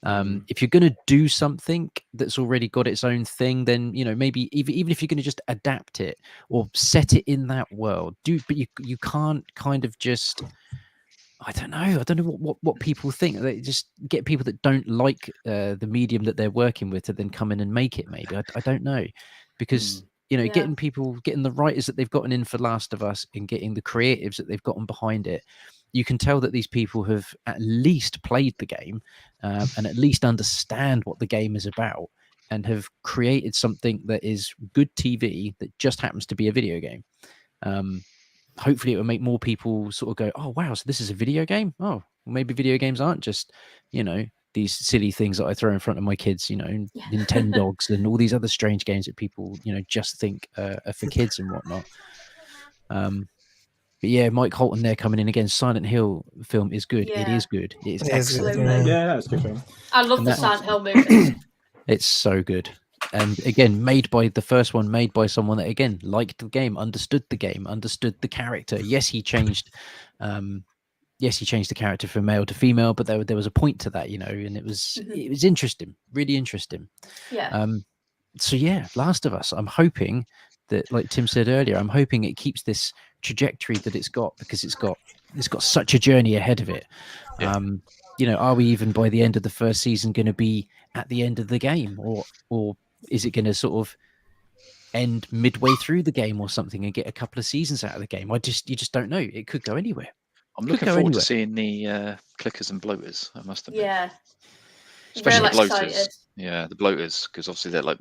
If you're going to do something that's already got its own thing, then maybe even if you're going to just adapt it or set it in that world, but you can't kind of just, I don't know what people think. They just get people that don't like the medium that they're working with to then come in and make it. Maybe I don't know, because getting the writers that they've gotten in for Last of Us and getting the creatives that they've gotten behind it, you can tell that these people have at least played the game and at least understand what the game is about, and have created something that is good TV that just happens to be a video game. Hopefully it will make more people sort of go, oh wow, so this is a video game. Oh, well, maybe video games aren't just these silly things that I throw in front of my kids, Nintendogs and all these other strange games that people just think are for kids and whatnot. But yeah, Mike Holton there coming in again. Silent Hill film is good. It is good. It is excellent. Yeah, that's a good film. I love the Silent Hill movies. It's so good. And again, made by someone that again liked the game, understood the character. Yes, he changed the character from male to female, but there was a point to that, and it was interesting, really interesting. Yeah. So yeah, Last of Us. I'm hoping that, like Tim said earlier, I'm hoping it keeps this trajectory that it's got, because it's got such a journey ahead of it. Yeah. Are we even by the end of the first season going to be at the end of the game, or is it going to sort of end midway through the game or something and get a couple of seasons out of the game? You just don't know. It could go anywhere. I'm looking forward to seeing the clickers and bloaters, I must admit. Yeah. Especially the bloaters. Excited. Yeah, the bloaters, because obviously they're like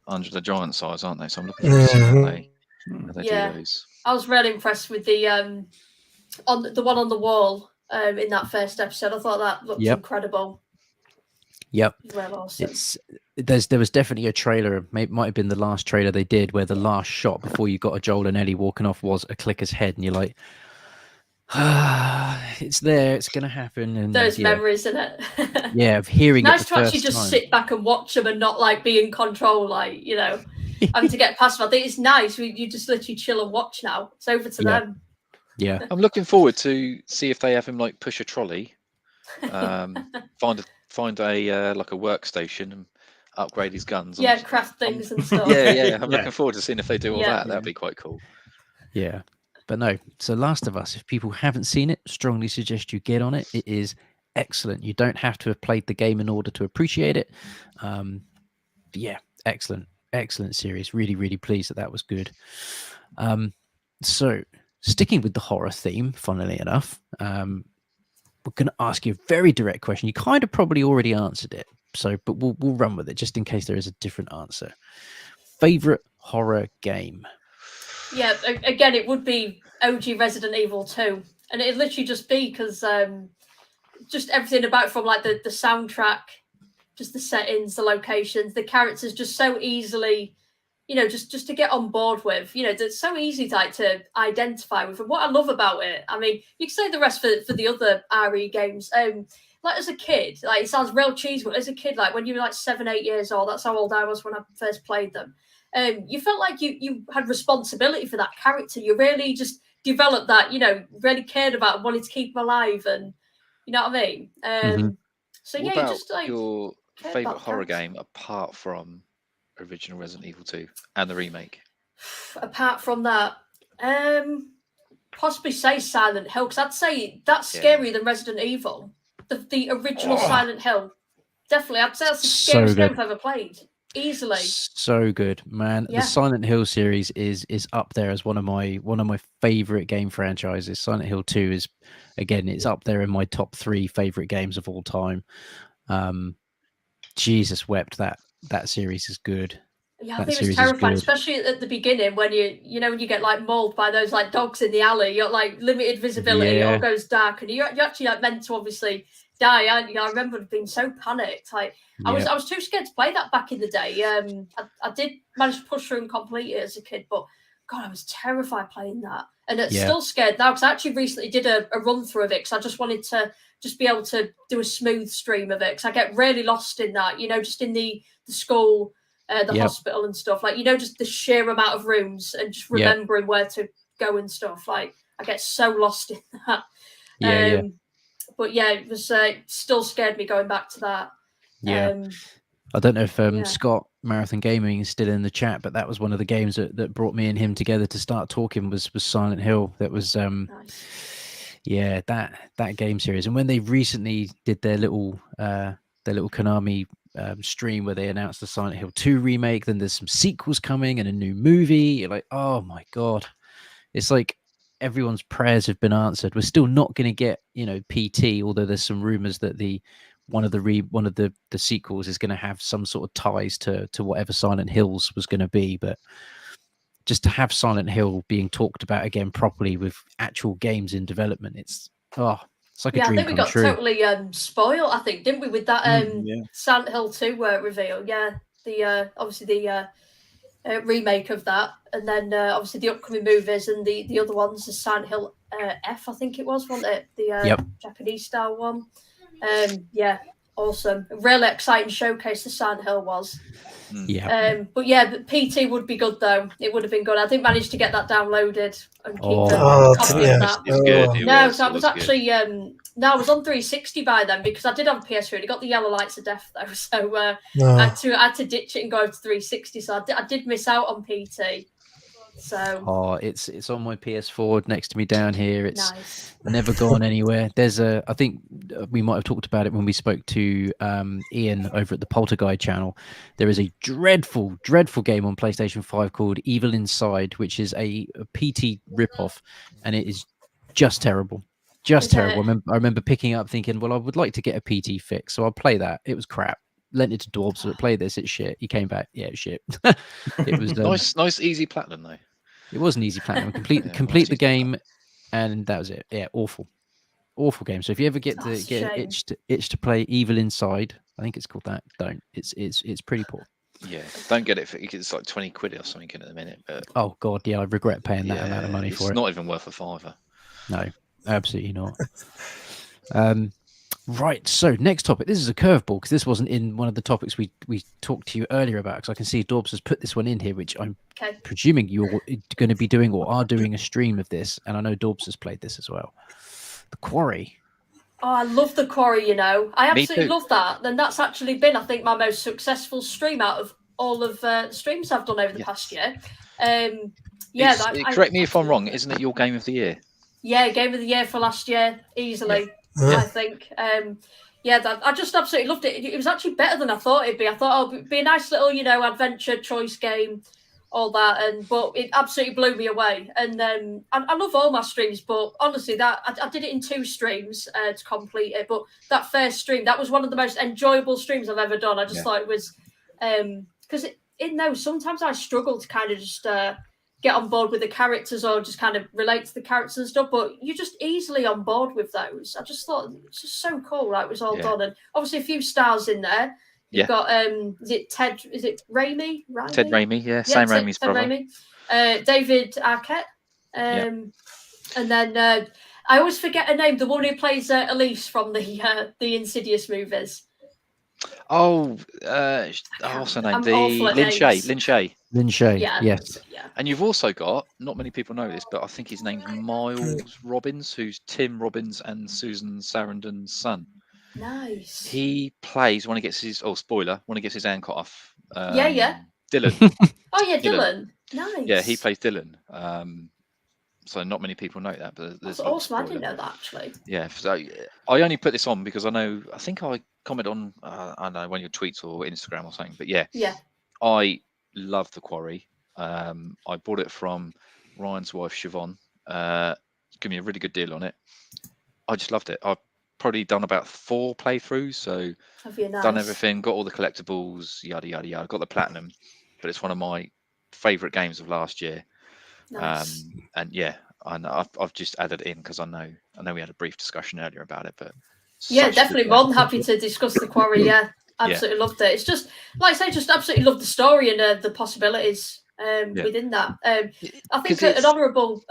under the giant size, aren't they? So I'm looking forward to seeing how they do those. I was really impressed with the on the one on the wall in that first episode. I thought that looked incredible. Yep. Well, awesome. There was definitely a trailer, might have been the last trailer they did, where the last shot before you got a Joel and Ellie walking off was a clicker's head, and you're like, it's there, it's going to happen. And those memories, isn't it? Yeah, of hearing nice it to actually just sit back and watch them and not like be in control, having to get past them. I think it's nice. You just literally chill and watch now. It's over to them. Yeah. I'm looking forward to see if they have him like push a trolley, find a like a workstation and upgrade his guns. Yeah, craft things and stuff. Yeah. I'm looking forward to seeing if they do all that. That'd be quite cool. Yeah. But no, so Last of Us, if people haven't seen it, strongly suggest you get on it. It is excellent. You don't have to have played the game in order to appreciate it. Yeah, excellent series. Really, really pleased that was good. So sticking with the horror theme, funnily enough, we're going to ask you a very direct question. You kind of probably already answered it, but we'll run with it just in case there is a different answer. Favorite horror game? Yeah, again, it would be OG Resident Evil 2, and it'd literally just be because just everything about it, from like the soundtrack, just the settings, the locations, the characters, just so easily, just to get on board with. It's so easy to identify with. And what I love about it, I mean, you can say the rest for the other RE games. Like as a kid, like it sounds real cheesy, but as a kid, like when you were like 7, 8 years old, that's how old I was when I first played them. You felt like you had responsibility for that character. You really just developed that, really cared about and wanted to keep him alive, and you know what I mean? So what yeah, about you just like your favourite horror game apart from original Resident Evil 2 and the remake? Apart from that, possibly say Silent Hill, because I'd say that's scarier than Resident Evil. The original Silent Hill, definitely. I'd say that's the scariest game I've ever played. Easily. So good, man. The Silent Hill series is up there as one of my favorite game franchises. Silent Hill 2 is, again, it's up there in my top 3 favorite games of all time. Jesus wept, that series is good. Yeah, I think it was terrifying, especially at the beginning when when you get like mauled by those like dogs in the alley. You're like limited visibility, it all goes dark, and you're actually like meant to obviously die, aren't you? I remember being so panicked. Like I was too scared to play that back in the day. I did manage to push through and complete it as a kid, but God, I was terrified playing that, and it's still scared now because I actually recently did a run through of it because I just wanted to just be able to do a smooth stream of it because I get really lost in that. Just in the school. The hospital and stuff, like just the sheer amount of rooms and just remembering where to go and stuff. Like I get so lost in that. but yeah, it was still scared me going back to that. Yeah. I don't know if Scott Marathon Gaming is still in the chat, but that was one of the games that brought me and him together to start talking was Silent Hill. That was nice. Yeah, that game series. And when they recently did their little Konami stream where they announced the Silent Hill 2 remake, then there's some sequels coming and a new movie. You're like, oh my god. It's like everyone's prayers have been answered. We're still not going to get, PT, although there's some rumors that one of the sequels is going to have some sort of ties to whatever Silent Hills was going to be. But just to have Silent Hill being talked about again properly with actual games in development, it's like a dream come true. I think we got totally spoiled, I think, didn't we, with that Silent Hill 2 reveal? Yeah, obviously the remake of that, and then obviously the upcoming movies and the other ones, the Silent Hill F, I think it was, wasn't it? The Japanese style one. Awesome. Really exciting showcase the Silent Hill was. But PT would be good though. It would have been good. I didn't manage to get that downloaded and keep a copy of that. It's good. I was actually I was on 360 by then because I did have a PS3. It got the yellow lights of death though, so I had to ditch it and go to 360. So I did miss out on PT. So it's on my PS4 next to me down here. It's nice. Never gone anywhere. There's I think we might have talked about it when we spoke to Ian over at the Poltergeist channel. There is a dreadful game on PlayStation 5 called Evil Inside, which is a PT ripoff, and it is just terrible. Just terrible. I remember picking it up thinking, well, I would like to get a PT fix, so I'll play that. It was crap. Lent it to Daub, so play this. It's shit. He came back. Yeah, it's shit. It was nice, easy platinum though. It was an easy platinum. Complete the game, and that was it. Yeah, awful game. So if you ever get itch to play Evil Inside, I think it's called that. Don't. It's pretty poor. Yeah, don't get it. It's like 20 quid or something in at the minute. But oh god, yeah, I regret paying that amount of money for it. It's not even worth a fiver. No, absolutely not. Right, so next topic. This is a curveball because this wasn't in one of the topics we talked to you earlier about, because I can see Daubs has put this one in here, which I'm presuming you're going to be doing or are doing a stream of this, and I know Daubs has played this as well. The Quarry. Oh, I love The Quarry, I absolutely love that. And that's actually been, I think, my most successful stream out of all of the streams I've done over the past year. Correct me if I'm wrong, isn't it your game of the year? Yeah, game of the year for last year, easily. Yeah. I think, I just absolutely loved it. It was actually better than I thought it'd be. I thought it'd be a nice little, adventure choice game, all that, but it absolutely blew me away. And I love all my streams, but honestly, that I did it in 2 streams to complete it. But that first stream, that was one of the most enjoyable streams I've ever done. I just thought it was, because in those sometimes I struggle to kind of just get on board with the characters or just kind of relate to the characters and stuff, but you're just easily on board with those. I just thought it's just so cool how it was all done. And obviously a few stars in there. You've got is it Raimi? Ted Raimi, Sam Raimi's brother. Raimi. David Arquette. And then I always forget her name, the one who plays Elise from the Insidious movies. What's her name? Lin Shaye. Yes. Yeah. And you've also got, not many people know this, but I think his name's Miles Robbins, who's Tim Robbins and Susan Sarandon's son. Nice. He plays when he gets his hand cut off. Dylan. Oh yeah, Dylan. Nice. Yeah, he plays Dylan. So not many people know that, but that's awesome. I didn't know that actually. Yeah, so I only put this on because I think I comment on I don't know, one of your tweets or Instagram or something. But yeah, I love The Quarry. I bought it from Ryan's wife Siobhan. Give me a really good deal on it. I just loved it. I've probably done about 4 playthroughs, so done everything, got all the collectibles, yada yada yada. Got the platinum, but it's one of my favourite games of last year. Nice. And I've just added it in because I know we had a brief discussion earlier about it, but definitely more than happy to discuss The Quarry. Absolutely loved it. It's just like I say, just absolutely love the story and the possibilities within that. I think an honourable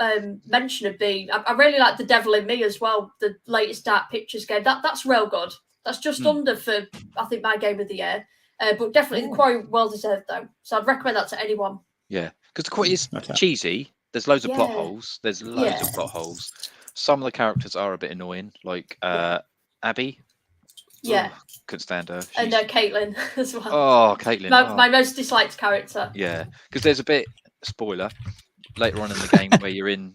mention would be I really like The Devil in Me as well, the latest Dark Pictures game. That's real good. That's just under for I think my game of the year. But definitely The Quarry well deserved though. So I'd recommend that to anyone. Yeah, because The Quarry is cheesy. There's loads of plot holes. Some of the characters are a bit annoying. Like Abby. Yeah. Oh, couldn't stand her. And Caitlin as well. Oh, Caitlin. My most disliked character. Yeah, because there's a bit, spoiler, later on in the game where you're in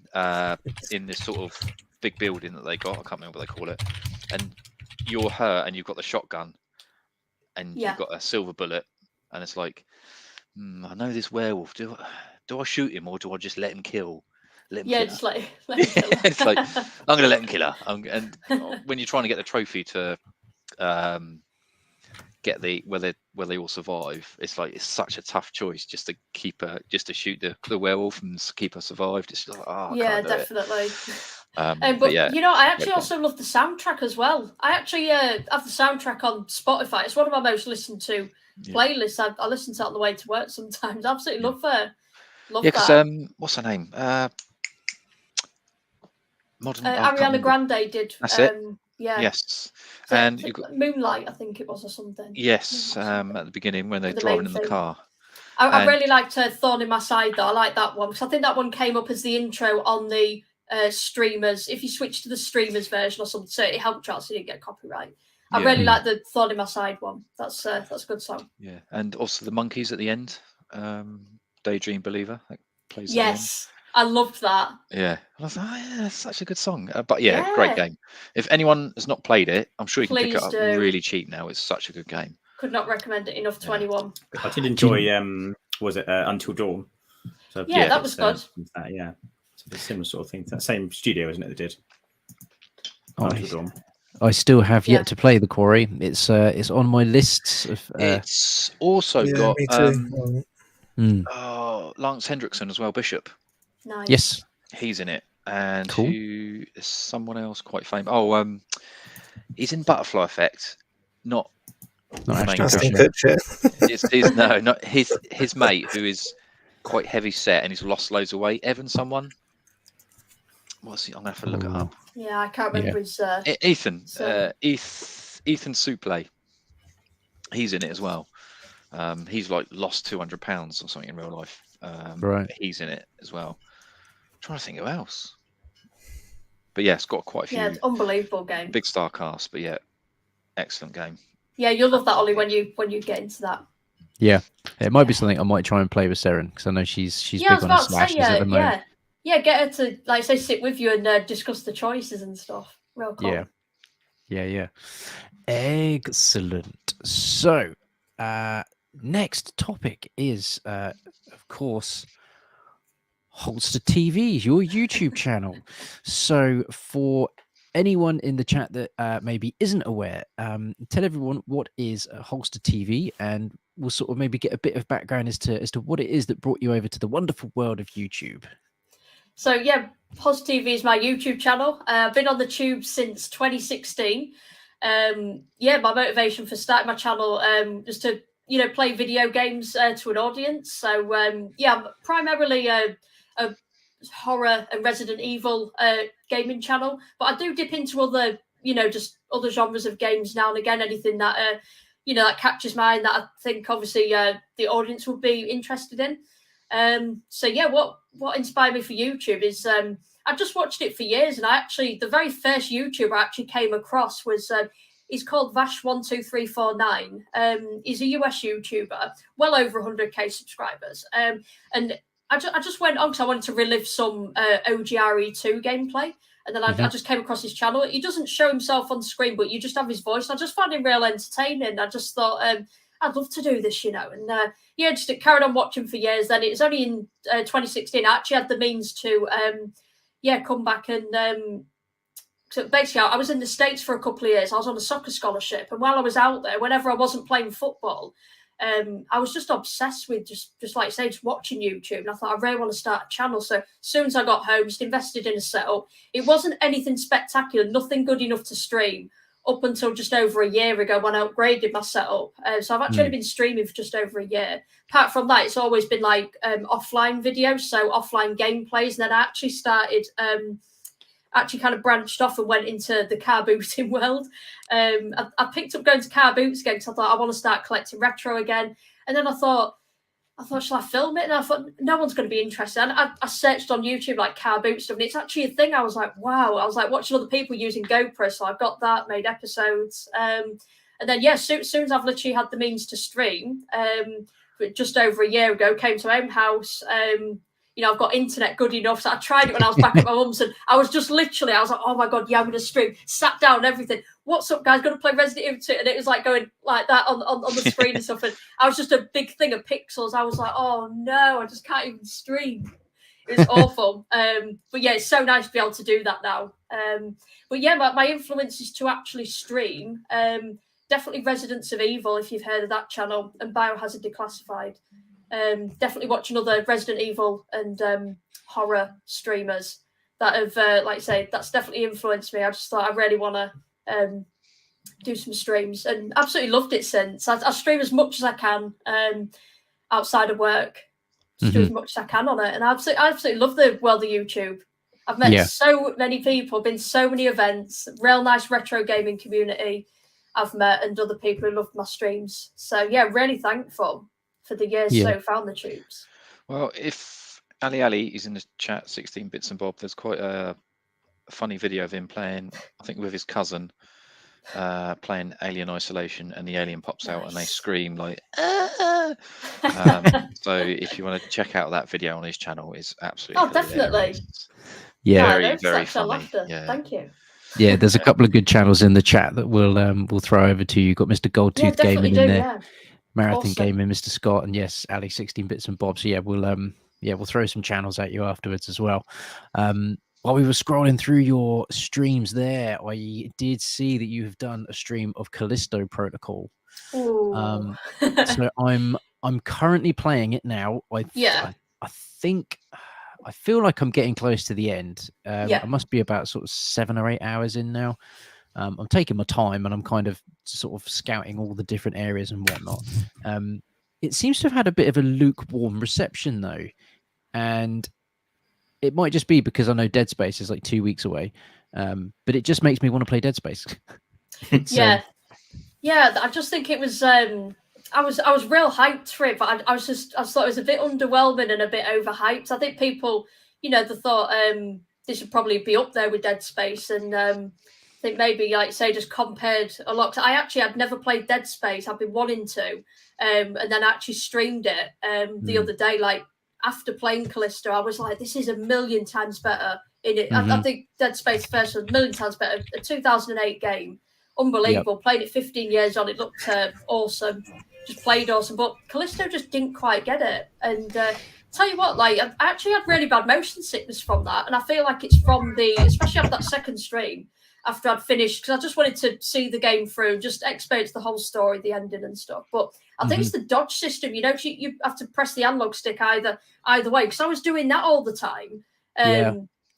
this sort of big building that they got. I can't remember what they call it. And you're her and you've got the shotgun and you've got a silver bullet. And it's like, I know this werewolf. Do I shoot him or do I just let him kill? Just let him kill her. It's like, I'm going to let him kill her. And when you're trying to get the trophy to get where they all survive, it's like it's such a tough choice just to keep her, just to shoot the werewolf and keep her survived. It's like, definitely. But yeah, I actually also love the soundtrack as well. I actually have the soundtrack on Spotify. It's one of my most listened to playlists. I listen to it on the way to work sometimes. Absolutely love that. Because what's her name? Ariana Grande did. That's it. Yeah. Yes. And you got Moonlight, I think it was, or something. Yes. At the beginning when they're driving in the car. I really liked Thorn in My Side though. I like that one because I think that one came up as the intro on the streamers. If you switch to the streamers version or something, so it helped you out so you didn't get copyright. I really like the Thorn in My Side one. That's a good song. Yeah, and also the monkeys at the end. Daydream Believer that plays. Yes. I loved that. Yeah. I was like, it's such a good song. But great game. If anyone has not played it, I'm sure you can pick it up really cheap now. It's such a good game. Could not recommend it enough to anyone. I did enjoy, was it Until Dawn? So, that was good. It's a similar sort of thing. That same studio, isn't it, that did Until Dawn. I still have yet to play The Quarry. It's on my lists. It's also got Lance Hendrickson as well, Bishop. Nice. Yes, he's in it, and who is someone else quite famous? Oh, he's in Butterfly Effect, not Ashton Kutcher. Not his mate who is quite heavy set and he's lost loads of weight. Evan, someone. What's he? I'm gonna have to look it up. Yeah, I can't remember his. Ethan. Ethan Suplee. He's in it as well. He's like lost 200 pounds or something in real life. Right. He's in it as well. I'm trying to think who else. But yeah, it's got quite a few. Yeah, it's unbelievable game. Big star cast, but yeah, excellent game. Yeah, you'll love that, Hollie, when you get into that. Yeah, it might be something I might try and play with Seren because I know she's big on the smashes at the moment. Yeah, get her to like say sit with you and discuss the choices and stuff. Real cool. Yeah. Excellent. So, next topic is, of course, HolsterTV, your YouTube channel. So, for anyone in the chat that maybe isn't aware, tell everyone what is HolsterTV, and we'll sort of maybe get a bit of background as to what it is that brought you over to the wonderful world of YouTube. So yeah, HolsterTV is my YouTube channel. I've been on the tube since 2016. My motivation for starting my channel was to play video games to an audience. So I'm primarily a horror and Resident Evil gaming channel, but I do dip into other just other genres of games now and again. Anything that that catches my eye and that I think obviously the audience would be interested in. What inspired me for YouTube is I just watched it for years, and the very first YouTuber I actually came across was he's called Vash12349. He's a US YouTuber, well over 100k subscribers, and I just went on because I wanted to relive some OGRE2 gameplay, and then I just came across his channel. He doesn't show himself on screen, but you just have his voice. I just found him real entertaining. I just thought I'd love to do this, and just carried on watching for years. Then it was only in 2016 I actually had the means to come back and so basically I was in the States for a couple of years. I was on a soccer scholarship, and while I was out there, whenever I wasn't playing football, I was just obsessed with just like I say, just watching YouTube. And I thought I really want to start a channel. So as soon as I got home, just invested in a setup. It wasn't anything spectacular, nothing good enough to stream up until just over a year ago when I upgraded my setup. So I've actually been streaming for just over a year. Apart from that, it's always been like offline videos, so offline gameplays. And then I actually started, kind of branched off and went into the car booting world. I picked up going to car boots again because I thought I want to start collecting retro again. And then I thought, I thought, shall I film it? And I thought, no one's going to be interested. And I searched on YouTube, like car boot stuff, and it's actually a thing. I was like, wow. I was like watching other people using GoPro. So I've got that, made episodes. And then, yeah, soon as I've literally had the means to stream, just over a year ago, came to my own house. I've got internet good enough. So I tried it when I was back at my mum's, and I was like, oh my God, yeah, I'm going to stream. Sat down and everything. What's up, guys? Going to play Resident Evil 2. And it was like going like that on the screen and stuff. And I was just a big thing of pixels. I was like, oh no, I just can't even stream. It was awful. But yeah, it's so nice to be able to do that now. But yeah, my influence is to actually stream. Definitely Residents of Evil, if you've heard of that channel, and Biohazard Declassified. Definitely watching other Resident Evil and horror streamers that have, like I say, that's definitely influenced me. I just thought I really want to do some streams, and absolutely loved it since. I stream as much as I can outside of work, just do as much as I can on it, and I absolutely love the world of YouTube. I've met so many people, been so many events, real nice retro gaming community I've met, and other people who love my streams. So yeah, really thankful for the years so far on the tubes. Well, if Ali is in the chat, 16 bits and Bob, there's quite a funny video of him playing, I think with his cousin, playing Alien Isolation, and the alien pops out and they scream like, ah! So if you want to check out that video on his channel, it's absolutely definitely. Very, very funny. Yeah. Thank you. Yeah, there's a couple of good channels in the chat that we'll throw over to you. You've got Mr. Goldtooth Gaming in there. Yeah. Marathon Gaming, Mr. Scott, and yes, Ali 16 bits and Bob. So yeah, we'll throw some channels at you afterwards as well. While we were scrolling through your streams there, I did see that you have done a stream of Callisto Protocol. So I'm currently playing it now. I think I feel like I'm getting close to the end. I must be about sort of 7 or 8 hours in now. I'm taking my time, and I'm kind of sort of scouting all the different areas and whatnot. It seems to have had a bit of a lukewarm reception though, and it might just be because I know Dead Space is like 2 weeks away, but it just makes me want to play Dead Space. I just think it was. I was real hyped for it, but I thought it was a bit underwhelming and a bit overhyped. I think people, they thought this would probably be up there with Dead Space, and I think maybe, like say, just compared a lot. I actually had never played Dead Space. I've been wanting to, and then I actually streamed it the other day. Like after playing Callisto, I was like, this is a million times better in it. I think Dead Space first was a million times better. A 2008 game, unbelievable. Played it 15 years on. It looked awesome. Just played awesome, but Callisto just didn't quite get it. And tell you what, like I actually had really bad motion sickness from that, and I feel like it's from especially after that second stream after I'd finished, because I just wanted to see the game through, just experience the whole story, the ending and stuff. But I think it's the dodge system. You have to press the analog stick either way, because I was doing that all the time.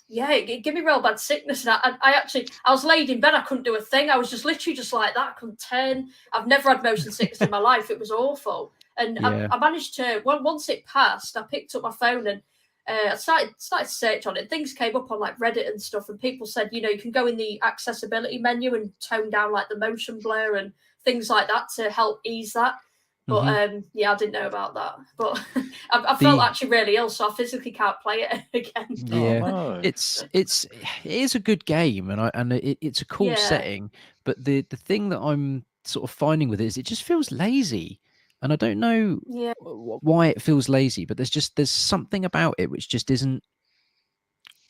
It gave me real bad sickness. And I was laid in bed. I couldn't do a thing. I was just literally just like that. I couldn't turn. I've never had motion sickness in my life. It was awful. And I managed to, once it passed, I picked up my phone and I started to search on it. Things came up on like Reddit and stuff, and people said, you can go in the accessibility menu and tone down like the motion blur and things like that to help ease that. But I didn't know about that. But I felt actually really ill, so I physically can't play it again. Yeah, it is a good game, and it's a cool setting. But the thing that I'm sort of finding with it is it just feels lazy, and I don't know why it feels lazy. But there's something about it which just isn't.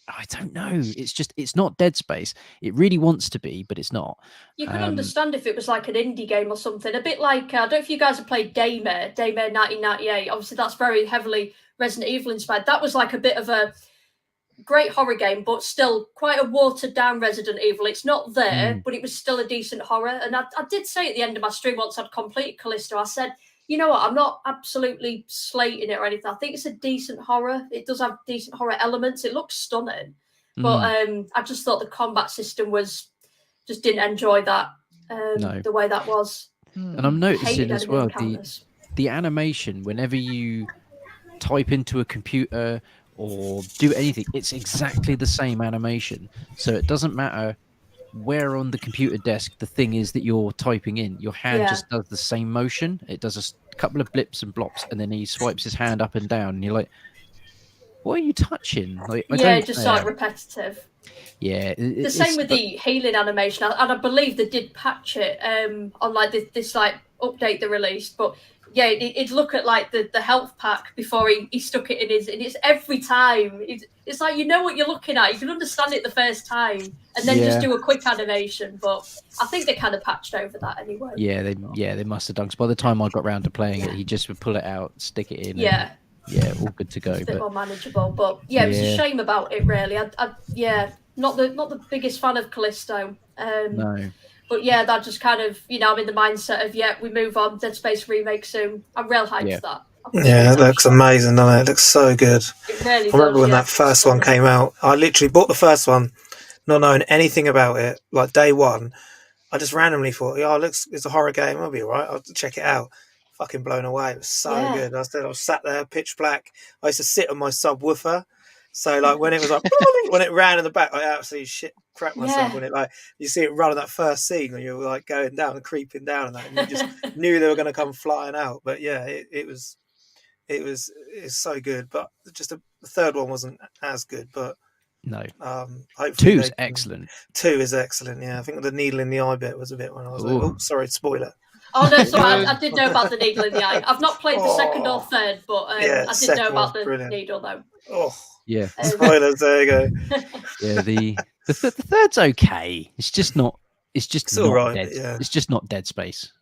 I don't know. It's not Dead Space. It really wants to be, but it's not. You could understand if it was like an indie game or something. A bit like, I don't know if you guys have played Daymare 1998. Obviously, that's very heavily Resident Evil inspired. That was like a bit of a great horror game, but still quite a watered down Resident Evil. It's not there, but it was still a decent horror. And I did say at the end of my stream, once I'd completed Callisto, I said, you know what, I'm not absolutely slating it or anything. I think it's a decent horror. It does have decent horror elements. It looks stunning. But I just thought the combat system just didn't enjoy that the way that was. And I'm noticing as well, the animation, whenever you type into a computer or do anything, it's exactly the same animation. So it doesn't matter where on the computer desk the thing is that you're typing in, your hand just does the same motion. It does a couple of blips and blops, and then he swipes his hand up and down, and you're like, what are you touching? Like, just like repetitive. Yeah, the same with the healing animation, and I believe they did patch it on like this like update they released. But yeah, it'd look at like the health pack before he stuck it in his, and it's every time. It's like, you know what you're looking at, you can understand it the first time, and then just do a quick animation. But I think they kind of patched over that anyway. Yeah, they must have done. Because by the time I got around to playing it, he just would pull it out, stick it in. Yeah. Yeah, all good to go. It's a bit more manageable, but yeah, it was a shame about it. Really, not the biggest fan of Callisto. No. But yeah, that just kind of, I'm in the mindset of, we move on. Dead Space remake soon. I'm real hyped for that. Yeah, it looks amazing, doesn't it? It looks so good. It really does. I remember when that first one came out. I literally bought the first one, not knowing anything about it. Like day one, I just randomly thought, it's a horror game. I'll be all right. I'll check it out. Fucking blown away. It was so good. I was sat there, pitch black. I used to sit on my subwoofer. So like when it was like when it ran in the back, I absolutely crap myself when it like you see it run in that first scene when you're like going down and creeping down and that, and you just knew they were going to come flying out. But yeah, it's so good. But just the third one wasn't as good. But no, hopefully 2 is excellent. 2 is excellent. Yeah, I think the needle in the eye bit was a bit when I was like, oh, sorry, spoiler. Oh no, sorry, I did know about the needle in the eye. I've not played the second or third, but I did know about the needle though. Oh. Yeah. Spoilers, there you go. Yeah, the third's okay. It's just not. It's all not right. Dead. Yeah. It's just not Dead Space.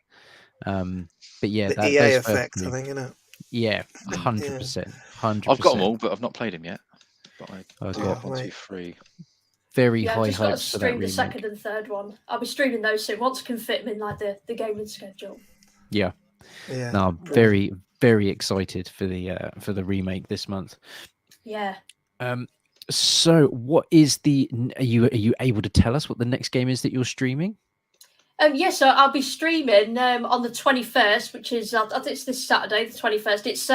But yeah, the EA effect, I think, isn't it? Yeah, 100%. 100%. I've got them all, but I've not played them yet. But I've got 1, 2, 3. Very high I've just got to hopes for that stream the remake. second and third one. I'll be streaming those soon once I can fit them in like the gaming schedule. Yeah. Yeah. No, I'm very, very excited for the remake this month. Yeah. So what is are you able to tell us what the next game is that you're streaming? So I'll be streaming on the 21st, which is I think it's this Saturday, the 21st. It's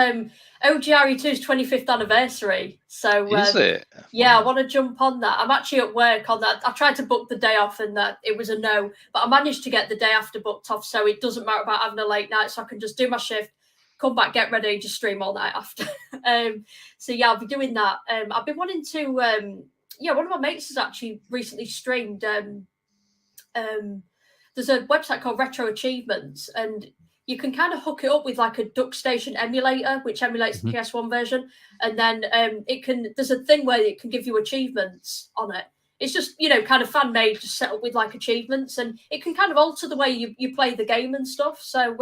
OGRE2's 25th anniversary. So is it? Yeah, I want to jump on that. I'm actually at work on that. I tried to book the day off and it was a no, but I managed to get the day after booked off, so it doesn't matter about having a late night, so I can just do my shift, come back, get ready, just stream all night after. So yeah, I'll be doing that. I've been wanting to one of my mates has actually recently streamed there's a website called Retro Achievements, and you can kind of hook it up with like a DuckStation emulator, which emulates the PS1 version, and then there's a thing where it can give you achievements on it. It's just, kind of fan made, just set up with like achievements, and it can kind of alter the way you play the game and stuff. So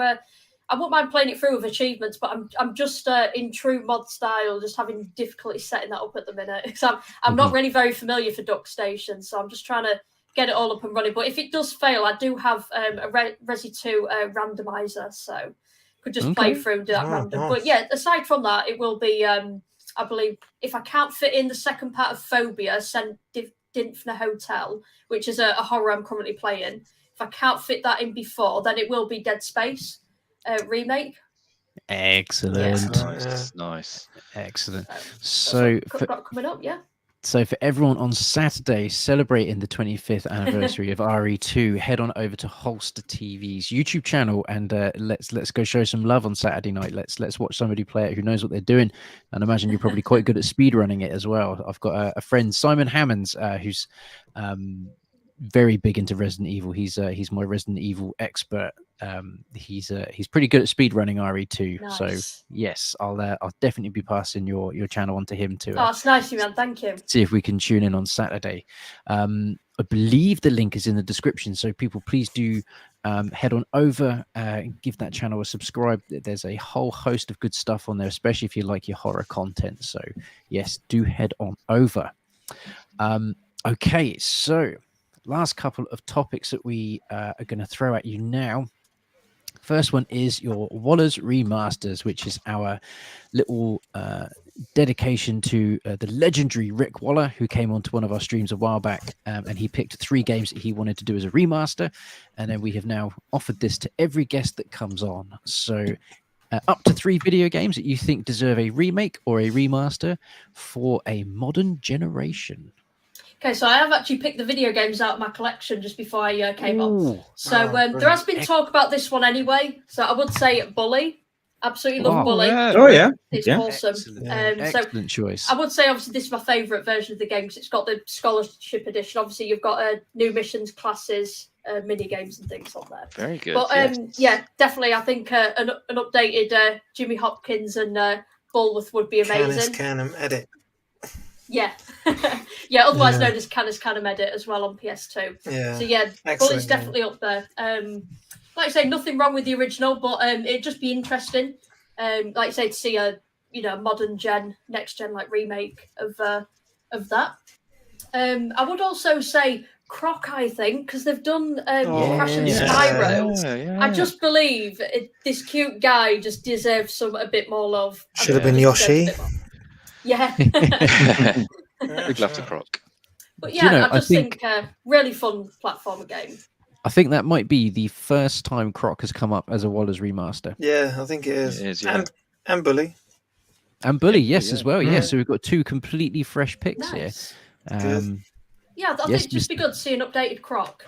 I wouldn't mind playing it through with achievements, but I'm just in true mod style, just having difficulty setting that up at the minute. Because I'm not really very familiar for DuckStation, so I'm just trying to get it all up and running. But if it does fail, I do have a Resi 2 randomizer, so could just play through and do that random. Nice. But yeah, aside from that, it will be, I believe, if I can't fit in the second part of Phobia, send Dinfna Hotel, which is a horror I'm currently playing. If I can't fit that in before, then it will be Dead Space remake. Excellent. Nice. Excellent. So got coming up, yeah. So for everyone on Saturday celebrating the 25th anniversary of RE2, head on over to HolsterTV's YouTube channel and let's go show some love on Saturday night. Let's watch somebody play it who knows what they're doing. And I imagine you're probably quite good at speedrunning it as well. I've got a friend, Simon Hammonds, who's very big into Resident Evil. He's my Resident Evil expert. He's pretty good at speedrunning RE2. Nice. So yes, I'll definitely be passing your channel on to him too. Oh, it's nice, man. Thank you. See if we can tune in on Saturday. I believe the link is in the description, so people please do head on over and give that channel a subscribe. There's a whole host of good stuff on there, especially if you like your horror content. So yes, do head on over. Okay, so last couple of topics that we are going to throw at you now. First one is your Wallers Remasters, which is our little dedication to the legendary Rick Waller, who came onto one of our streams a while back, and he picked 3 games that he wanted to do as a remaster, and then we have now offered this to every guest that comes on. So up to 3 video games that you think deserve a remake or a remaster for a modern generation. Okay, so I have actually picked the video games out of my collection just before I came on. So there has been talk about this one anyway. So I would say Bully. Absolutely love Wow. Bully. yeah. Oh yeah, It's yeah. awesome. Excellent choice. I would say obviously this is my favourite version of the game because it's got the scholarship edition. Obviously you've got new missions, classes, mini games and things on there. Very good. But yeah, definitely I think an updated Jimmy Hopkins and Bulworth would be amazing. Canis edit. Yeah. Yeah, otherwise known as Canis edit as well on PS2. Yeah. So yeah, Bullet's definitely up there. Like I say, nothing wrong with the original, but it'd just be interesting. Like I say, to see a modern gen, next gen like remake of that. I would also say Croc, I think, because they've done Crash and Spyro. Yeah. I just believe this cute guy just deserves a bit more love. Should have been Yoshi. Yeah. We'd love to Croc. But yeah, I just think really fun platformer game. I think that might be the first time Croc has come up as a Waller's remaster. Yeah, I think it is. It is, yeah. And Bully. And Bully, yes, as well. Yeah. Yeah, so we've got two completely fresh picks here. Yeah, I think it'd just be good to see an updated Croc.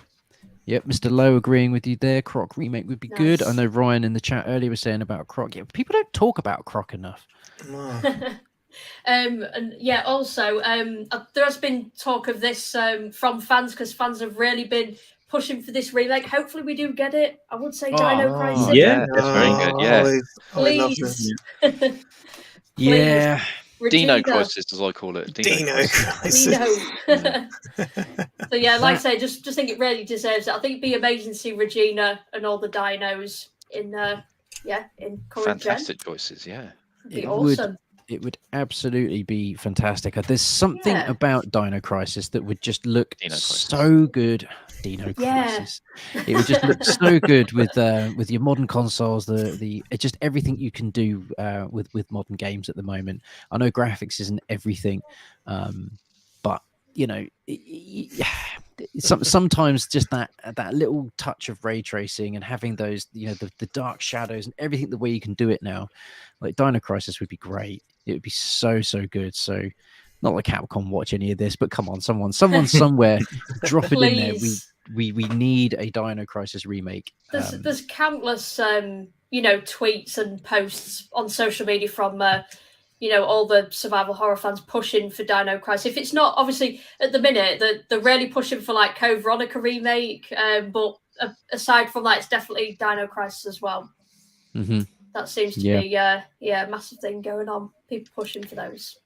Yep, Mr. Lowe agreeing with you there. Croc remake would be good. I know Ryan in the chat earlier was saying about Croc. Yeah, people don't talk about Croc enough. No. And yeah, also there has been talk of this from fans because fans have really been pushing for this remake. Hopefully we do get it. I would say Dino Crisis. Yeah, that's very good. Yeah, please. Yeah. Dino Crisis, as I call it. Dino Crisis. So yeah, like I say, just think it really deserves it. I think it'd be amazing to see Regina and all the dinos in in current Fantastic choices, yeah. It'd be awesome. It would absolutely be fantastic. There's something about Dino Crisis that would just look so good. Dino Crisis. It would just look so good with your modern consoles. Just everything you can do with modern games at the moment. I know graphics isn't everything, but sometimes just that little touch of ray tracing and having those the dark shadows and everything the way you can do it now, like Dino Crisis would be great. It would be so good. So not like Capcom watch any of this, but come on, someone somewhere drop it in there. We need a Dino Crisis remake. There's countless tweets and posts on social media from all the survival horror fans pushing for Dino Crisis. If it's not, obviously, at the minute, they're really pushing for like Code Veronica remake. But aside from that, it's definitely Dino Crisis as well. Mm-hmm. That seems to be a massive thing going on. People pushing for those.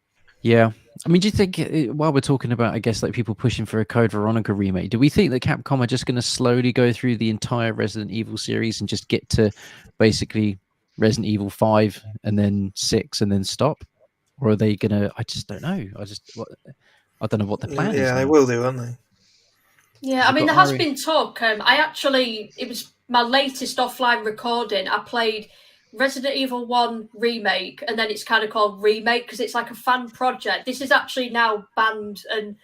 Yeah. I mean, do you think, while we're talking about, I guess, like people pushing for a Code Veronica remake, do we think that Capcom are just going to slowly go through the entire Resident Evil series and just get to basically Resident Evil 5 and then 6 and then stop? Or are they going to, I just don't know. I don't know what the plan is. Yeah, they will do, won't they? Yeah, I mean, there has been talk. It was my latest offline recording. I played Resident Evil 1 remake, and then it's kind of called remake because it's like a fan project. This is actually now banned and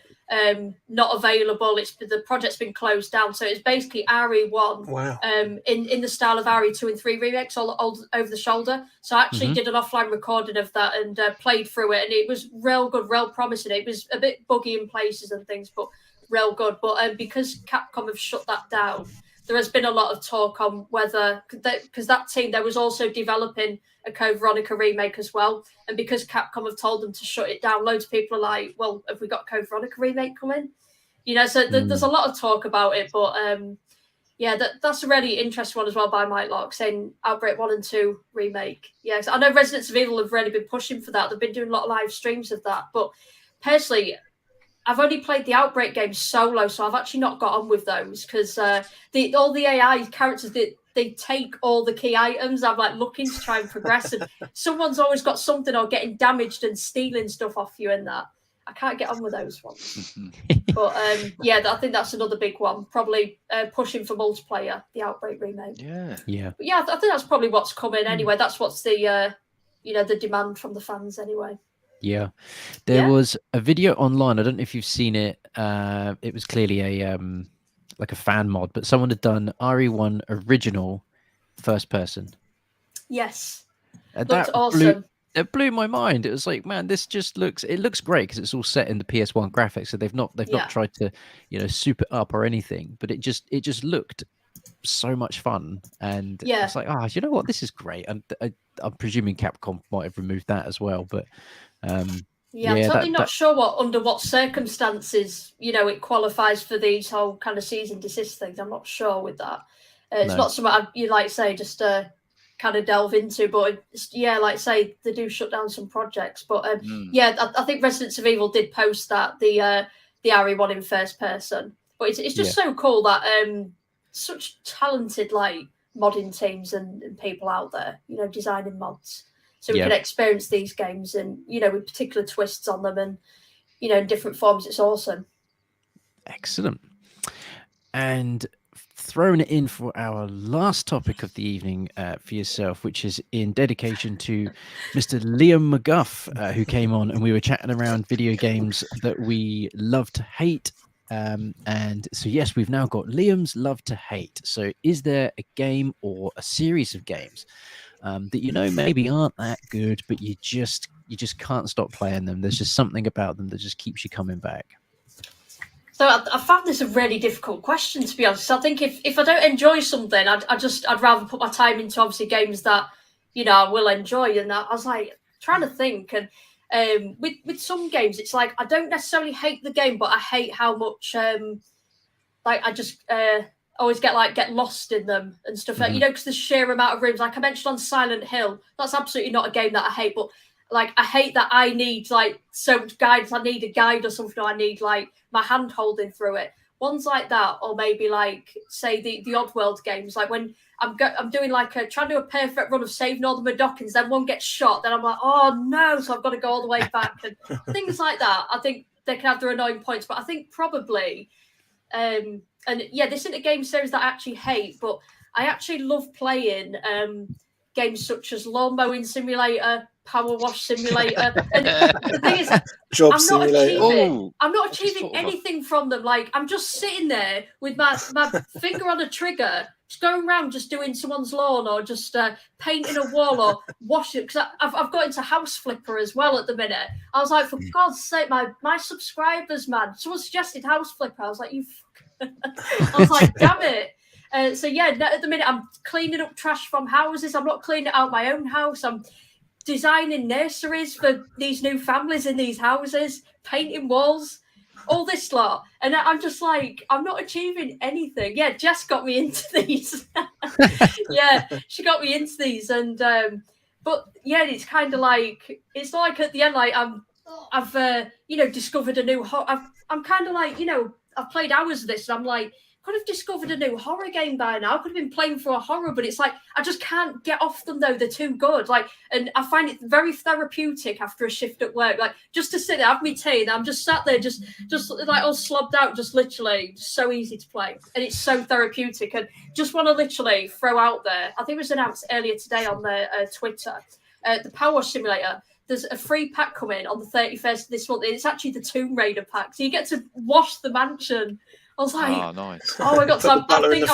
not available. The project's been closed down, so it's basically RE1 in the style of RE2 and 3 remakes, all over the shoulder. So I actually did an offline recording of that and played through it, and it was real good, real promising. It was a bit buggy in places and things, but real good. But because Capcom have shut that down, there has been a lot of talk on whether, because that team, there was also developing a Code Veronica remake as well. And because Capcom have told them to shut it down, loads of people are like, well, have we got Code Veronica remake coming? So there's a lot of talk about it. But that's a really interesting one as well by Mike Locke, saying Outbreak 1 and 2 remake. Yeah, so I know Resident Evil have really been pushing for that. They've been doing a lot of live streams of that. But personally, I've only played the Outbreak games solo, so I've actually not got on with those because all the AI characters, they take all the key items. I'm like looking to try and progress, and someone's always got something or getting damaged and stealing stuff off you in that. I can't get on with those ones. But I think that's another big one. Probably pushing for multiplayer, the Outbreak remake. Yeah. But I think that's probably what's coming anyway. That's what's the the demand from the fans anyway. Yeah, there was a video online. I don't know if you've seen it. It was clearly a like a fan mod, but someone had done RE1 original first person. Yes, Looked awesome. It blew my mind. It was like, man, this just looks great because it's all set in the PS1 graphics, so they've not tried to super it up or anything, but it just looked so much fun. And Yeah. it's like, you know what, this is great. And I'm presuming Capcom might have removed that as well, but I'm totally not sure under what circumstances, it qualifies for these whole kind of cease and desist things. I'm not sure with that. It's not something you like say just kind of delve into, but like say they do shut down some projects. But I think Residents of Evil did post that the RE1 in first person. But it's just so cool that such talented like modding teams and people out there, designing mods. So we can experience these games and, with particular twists on them and, in different forms. It's awesome. Excellent. And throwing it in for our last topic of the evening for yourself, which is in dedication to Mr. Liam McGuff, who came on and we were chatting around video games that we love to hate. And so, yes, we've now got Liam's love to hate. So is there a game or a series of games that maybe aren't that good, but you just can't stop playing them? There's just something about them that just keeps you coming back. So I found this a really difficult question, to be honest. I think if I don't enjoy something, I'd rather put my time into obviously games that I will enjoy. And I was like trying to think, and with some games, it's like I don't necessarily hate the game, but I hate how much I just always get lost in them and stuff. Mm-hmm. Because the sheer amount of rooms, like I mentioned on Silent Hill, that's absolutely not a game that I hate, but like I hate that I need like so much guidance. I need a guide or something, or I need like my hand holding through it. Ones like that, or maybe like say the Oddworld games, like when I'm doing like trying to do a perfect run of saving all the Mudokons, then one gets shot, then I'm like, oh no, so I've got to go all the way back and things like that. I think they can have their annoying points, but I think probably and this isn't a game series that I actually hate, but I actually love playing games such as Lawn Mowing Simulator, Power Wash Simulator. And the thing is, I'm not achieving anything from them. Like, I'm just sitting there with my finger on a trigger, just going around just doing someone's lawn or just painting a wall or washing it. Because I've got into House Flipper as well at the minute. I was like, for God's sake, my subscribers, man. Someone suggested House Flipper. I was like, I was like, damn it. At the minute I'm cleaning up trash from houses. I'm not cleaning out my own house. I'm designing nurseries for these new families in these houses, painting walls, all this lot. And I'm just like, I'm not achieving anything. Yeah, Jess got me into these. She got me into these. And but yeah, it's kind of like, it's like at the end, like I've discovered a new I'm kind of like, I've played hours of this and I'm like, could have discovered a new horror game by now. I could have been playing for a horror, but it's like I just can't get off them though. They're too good. Like, and I find it very therapeutic after a shift at work. Like, just to sit there, have me tea, and I'm just sat there, just like all slobbed out, just literally just so easy to play, and it's so therapeutic. And just want to literally throw out there. I think it was announced earlier today on the Twitter, the Power Wash Simulator. There's a free pack coming on the 31st of this month. It's actually the Tomb Raider pack, so you get to wash the mansion. I was like, oh, nice. Oh my God. So I think we were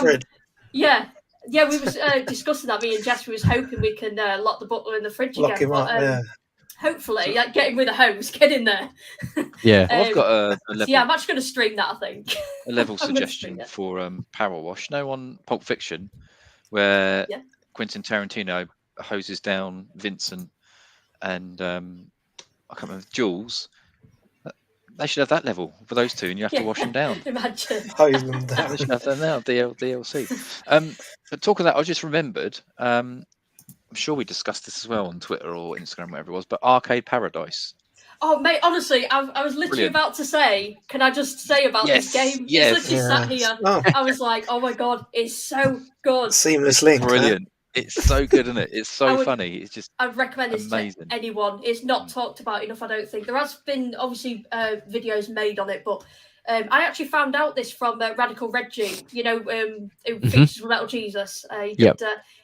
discussing that. Me and Jess, we was hoping we can lock the butler in the fridge Lock again. him up, hopefully, get him with a hose, get in there. Yeah. I've got a level, I'm actually going to stream that, I think. A level suggestion for Power Wash. On Pulp Fiction, where Quentin Tarantino hoses down Vincent and I can't remember, Jules. They should have that level for those two, and you have to wash them down. Imagine. Hose them down. They should have that now, DLC. But talk of that, I just remembered, I'm sure we discussed this as well on Twitter or Instagram, whatever it was, but Arcade Paradise. Oh, mate, honestly, I was literally about to say, can I just say about this game? Yes. It's literally sat here. Oh. I was like, oh my God, it's so good. Seamless link. Brilliant. It's so good, isn't it? It's so funny. It's just I'd recommend this amazing. To anyone. It's not talked about enough, I don't think. There has been, obviously, videos made on it, but I actually found out this from Radical Reggie, who features Metal Jesus.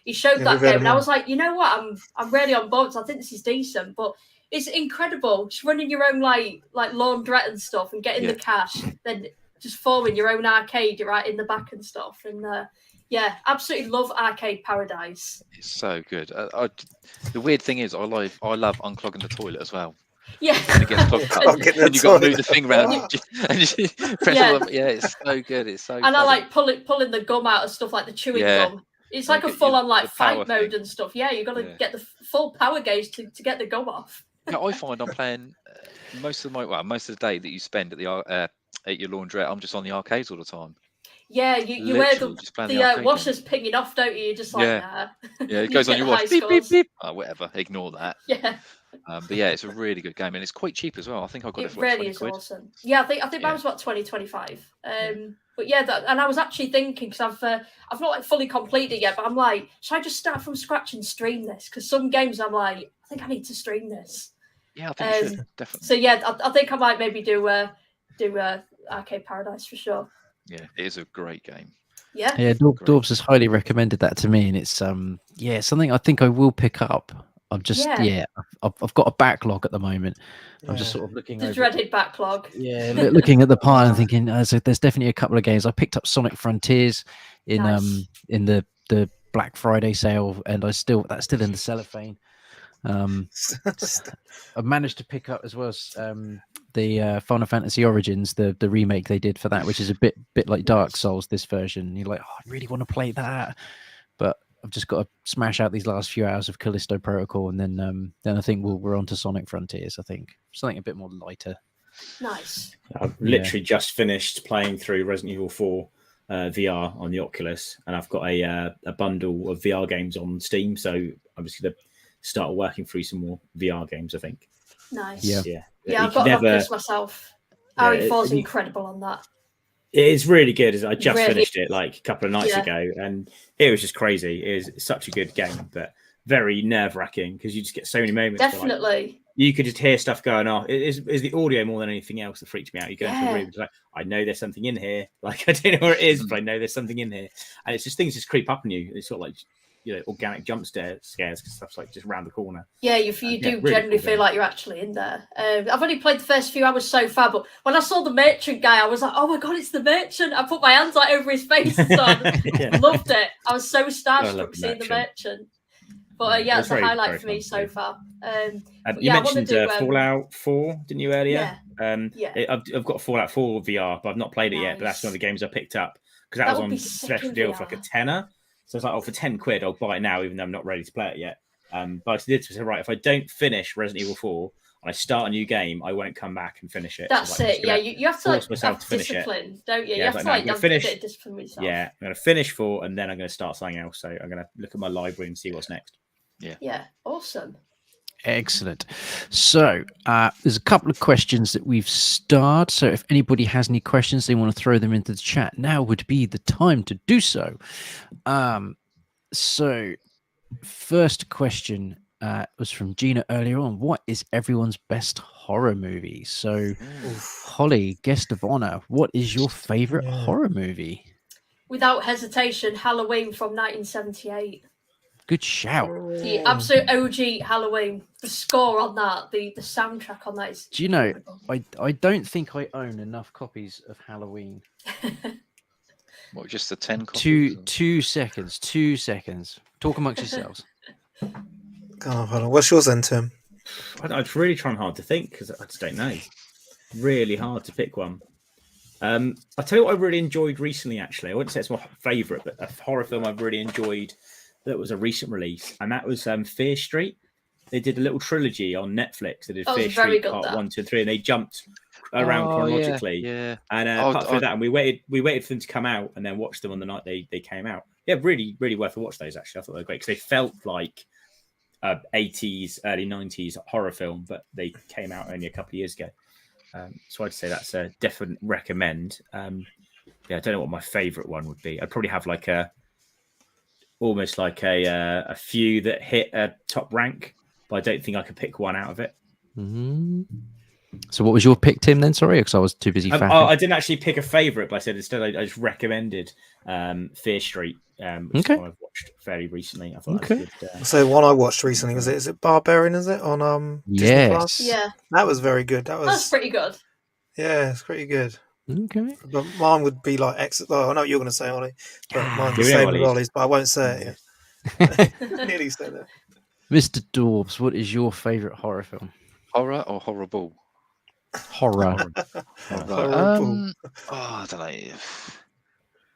He showed that game, and I was like, you know what? I'm really on board, so I think this is decent, but it's incredible. Just running your own, like laundrette and stuff and getting the cash, then just forming your own arcade right in the back and stuff. And absolutely love Arcade Paradise. It's so good. The weird thing is, I love unclogging the toilet as well. Yeah. And it gets clogged up. And you've got to move the thing around. And you press all them. Yeah, it's so good. It's so And I funny. like pulling the gum out of stuff like the chewing gum. It's like a full-on like fight mode and stuff. Yeah, you've got to get the full power gauge to get the gum off. Yeah, I find I'm playing most of the day that you spend at the at your laundrette. I'm just on the arcades all the time. Yeah, you wear the washers pinging off, don't you? You're just like, nah. Yeah, it goes on your watch. Beep, beep, beep. Oh, whatever. Ignore that. Yeah. But yeah, it's a really good game, and it's quite cheap as well. I think I got it for like 20 quid. Awesome. Yeah, I think mine was about 20-25. But yeah, and I was actually thinking because I've not like fully completed it yet, but I'm like, should I just start from scratch and stream this? Because some games I'm like, I think I need to stream this. Yeah, I think you should definitely. So yeah, I think I might maybe do Arcade Paradise for sure. Yeah, it is a great game. Yeah. Yeah, Dorbs has highly recommended that to me, and it's something I think I will pick up. I'm just I've got a backlog at the moment. I'm just sort of looking the dreaded backlog. Yeah, looking at the pile and thinking so there's definitely a couple of games. I picked up Sonic Frontiers in the Black Friday sale, and that's still in the cellophane. I've managed to pick up as well as the Final Fantasy Origins, the remake they did for that, which is a bit like Dark Souls. This version, you're like, I really want to play that, but I've just got to smash out these last few hours of Callisto Protocol, and then I think we're on to Sonic Frontiers. I think something a bit more lighter. Nice. I've literally just finished playing through Resident Evil 4 VR on the Oculus, and I've got a bundle of VR games on Steam, so I'm just going to start working through some more VR games, I think. Nice. Yeah. I've got Oculus myself. RE4's incredible on that. It's really good. I just finished it like a couple of nights ago, and it was just crazy. It is such a good game, but very nerve-wracking because you just get so many moments. Definitely. You could just hear stuff going on. It is the audio more than anything else that freaks me out. You go into a room, it's like, I know there's something in here. Like, I don't know where it is, but I know there's something in here. And it's just things just creep up on you. It's sort of like, organic jump scares because stuff's like just around the corner. Yeah, you do really generally feel like you're actually in there. I've only played the first few hours so far, but when I saw the merchant guy, I was like, oh my God, it's the merchant. I put my hands like over his face and stuff. Loved it. I was so starstruck seeing the merchant. But it's a highlight for me so far. You mentioned Fallout 4, didn't you, earlier? I've got Fallout 4 VR, but I've not played it yet. But that's one of the games I picked up because that was on special deal for like a tenner. So it's like, for 10 quid, I'll buy it now, even though I'm not ready to play it yet. But I did say, right, if I don't finish Resident Evil 4 and I start a new game, I won't come back and finish it. That's so, it. Yeah, you have to force myself to finish discipline, don't you? Yeah, you have to have a bit of discipline with yourself. Yeah, I'm going to finish 4 and then I'm going to start something else. So I'm going to look at my library and see what's next. Yeah, awesome. Excellent. So there's a couple of questions that we've starred. So if anybody has any questions, they want to throw them into the chat, now would be the time to do so. So first question was from Gina earlier on. What is everyone's best horror movie? So Hollie, guest of honor, what is your favorite horror movie? Without hesitation, Halloween from 1978. Good shout. The absolute OG Halloween. The score on that, the soundtrack on that is. Do you know, I don't think I own enough copies of Halloween. What, just the 10 copies? 2 seconds. 2 seconds. Talk amongst yourselves. Oh, hold on. What's yours then, Tim? I'm really trying hard to think because I just don't know. Really hard to pick one. I'll tell you what I really enjoyed recently, actually. I wouldn't say it's my favourite, but a horror film I've really enjoyed that was a recent release, and that was Fear Street. They did a little trilogy on Netflix. They did Fear Street Part 1, 2, and 3, and they jumped around chronologically. Yeah. And apart from that, and we waited for them to come out, and then watched them on the night they came out. Yeah, really, really worth a watch. Those actually, I thought they were great because they felt like 80s, early 90s horror film, but they came out only a couple of years ago. So I'd say that's a definite recommend. I don't know what my favourite one would be. I'd probably have like almost like a few that hit a top rank, but I don't think I could pick one out of it. Mm-hmm. So what was your pick, Tim, then? Sorry, because I was too busy fapping. I didn't actually pick a favourite, but I said instead I just recommended Fear Street, which is one I've watched fairly recently. I thought that was good. So one I watched recently, is it Barbarian, is it? On Disney Plus? Yeah. That was very good. That's pretty good. Yeah, it's pretty good. Okay. But mine would be like I know what you're going to say, Hollie, but mine's the same as Ollie's, but I won't say it yet. Nearly said it. Mr. Dorbs, what is your favourite horror film? Horror or horrible? Horror. Horrible. I don't know.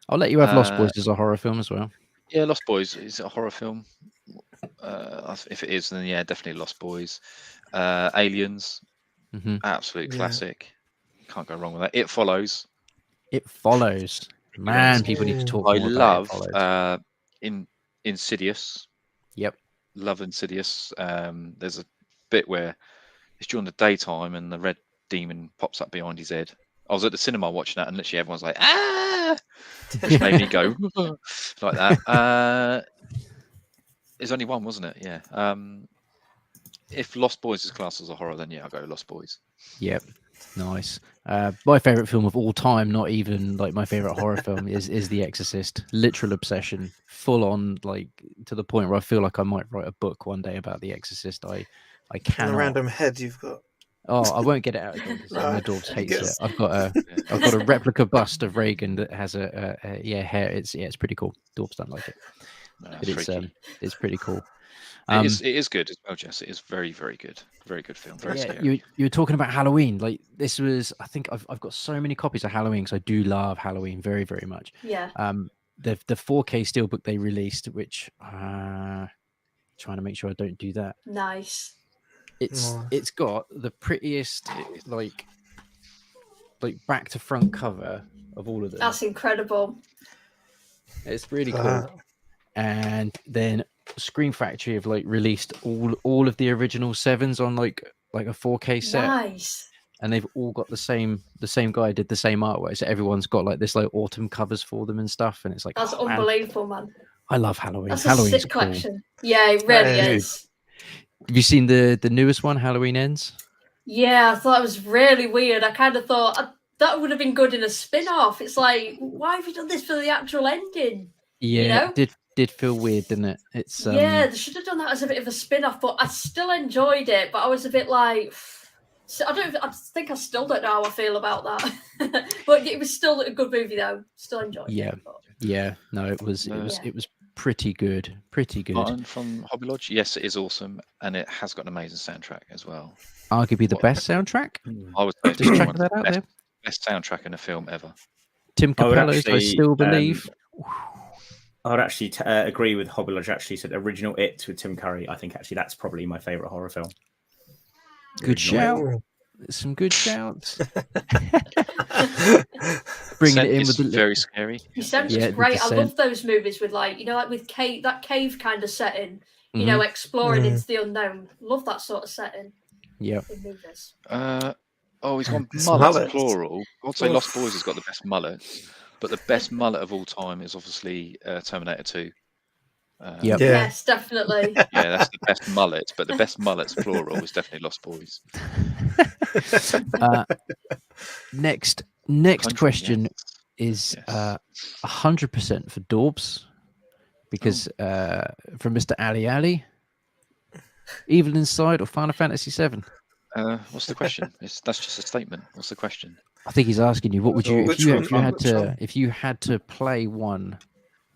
I'll let you have Lost Boys as a horror film as well. Yeah, Lost Boys is it a horror film. If it is, then yeah, definitely Lost Boys. Aliens, absolute classic. Can't go wrong with that. It Follows. It Follows. Man, people need to talk more about It Follows. I love Insidious. Yep. Love Insidious. There's a bit where it's during the daytime and the red demon pops up behind his head. I was at the cinema watching that, and literally everyone's like, "Ah!" Which made me go like that. There's only one, wasn't it? Yeah. If Lost Boys is classed as a horror, then yeah, I'll go Lost Boys. Yep. Nice. My favorite film of all time, not even like my favorite horror film, is The Exorcist. Literal obsession, full on, like to the point where I feel like I might write a book one day about The Exorcist. I cannot. A random head you've got. Oh, I won't get it out again because my Dorbs hates it. I've got a replica bust of Reagan that has a hair. It's pretty cool. Dorbs don't like it, but it's pretty cool. It is good as well, Jess. It is very, very good. Very good film. Very scary. You were talking about Halloween. Like this was, I think I've got so many copies of Halloween because I do love Halloween very, very much. Yeah. The 4K steelbook they released, which trying to make sure I don't do that. Nice. It's got the prettiest like back to front cover of all of them. That's incredible. It's really cool. And then Screen Factory have like released all of the original 7s on like a 4K set. Nice. And they've all got the same guy did the same artwork. So everyone's got like this like autumn covers for them and stuff. And it's like that's unbelievable, man. I love Halloween. That's Halloween's a sick cool. collection. Yeah, it really is. Have you seen the newest one, Halloween Ends? Yeah, I thought it was really weird. I kind of thought that would have been good in a spin-off. It's like, why have you done this for the actual ending? Yeah, it did feel weird, didn't it? It's yeah, they should have done that as a bit of a spin-off, but I still enjoyed it. But I was a bit like, I think I still don't know how I feel about that. But it was still a good movie, though. Still enjoyed it. Yeah. No, it was pretty good. Martin from Hobby Lodge. Yes, it is awesome, and it has got an amazing soundtrack as well. Arguably the best soundtrack. I was just checking that out there. Best soundtrack in a film ever. Tim Capello's, I still believe. I would actually agree with Hobby Lodge. Actually, said original It with Tim Curry. I think actually that's probably my favorite horror film. Good shout. Some good shouts. Bringing it in with the very scary. He sounds great. I love those movies with like with that cave kind of setting. You know, exploring into the unknown. Love that sort of setting. Yeah. In movies. He's gone mullets plural. I'd say Lost Boys has got the best mullets, but the best mullet of all time is obviously Terminator 2. Yes, definitely. Yeah, that's the best mullet, but the best mullets plural is definitely Lost Boys. Next question is 100% for Dorbs, because from Mr. Ali, Evil Inside or Final Fantasy VII? What's the question? That's just a statement. What's the question? I think he's asking you, what would you if you had to play one?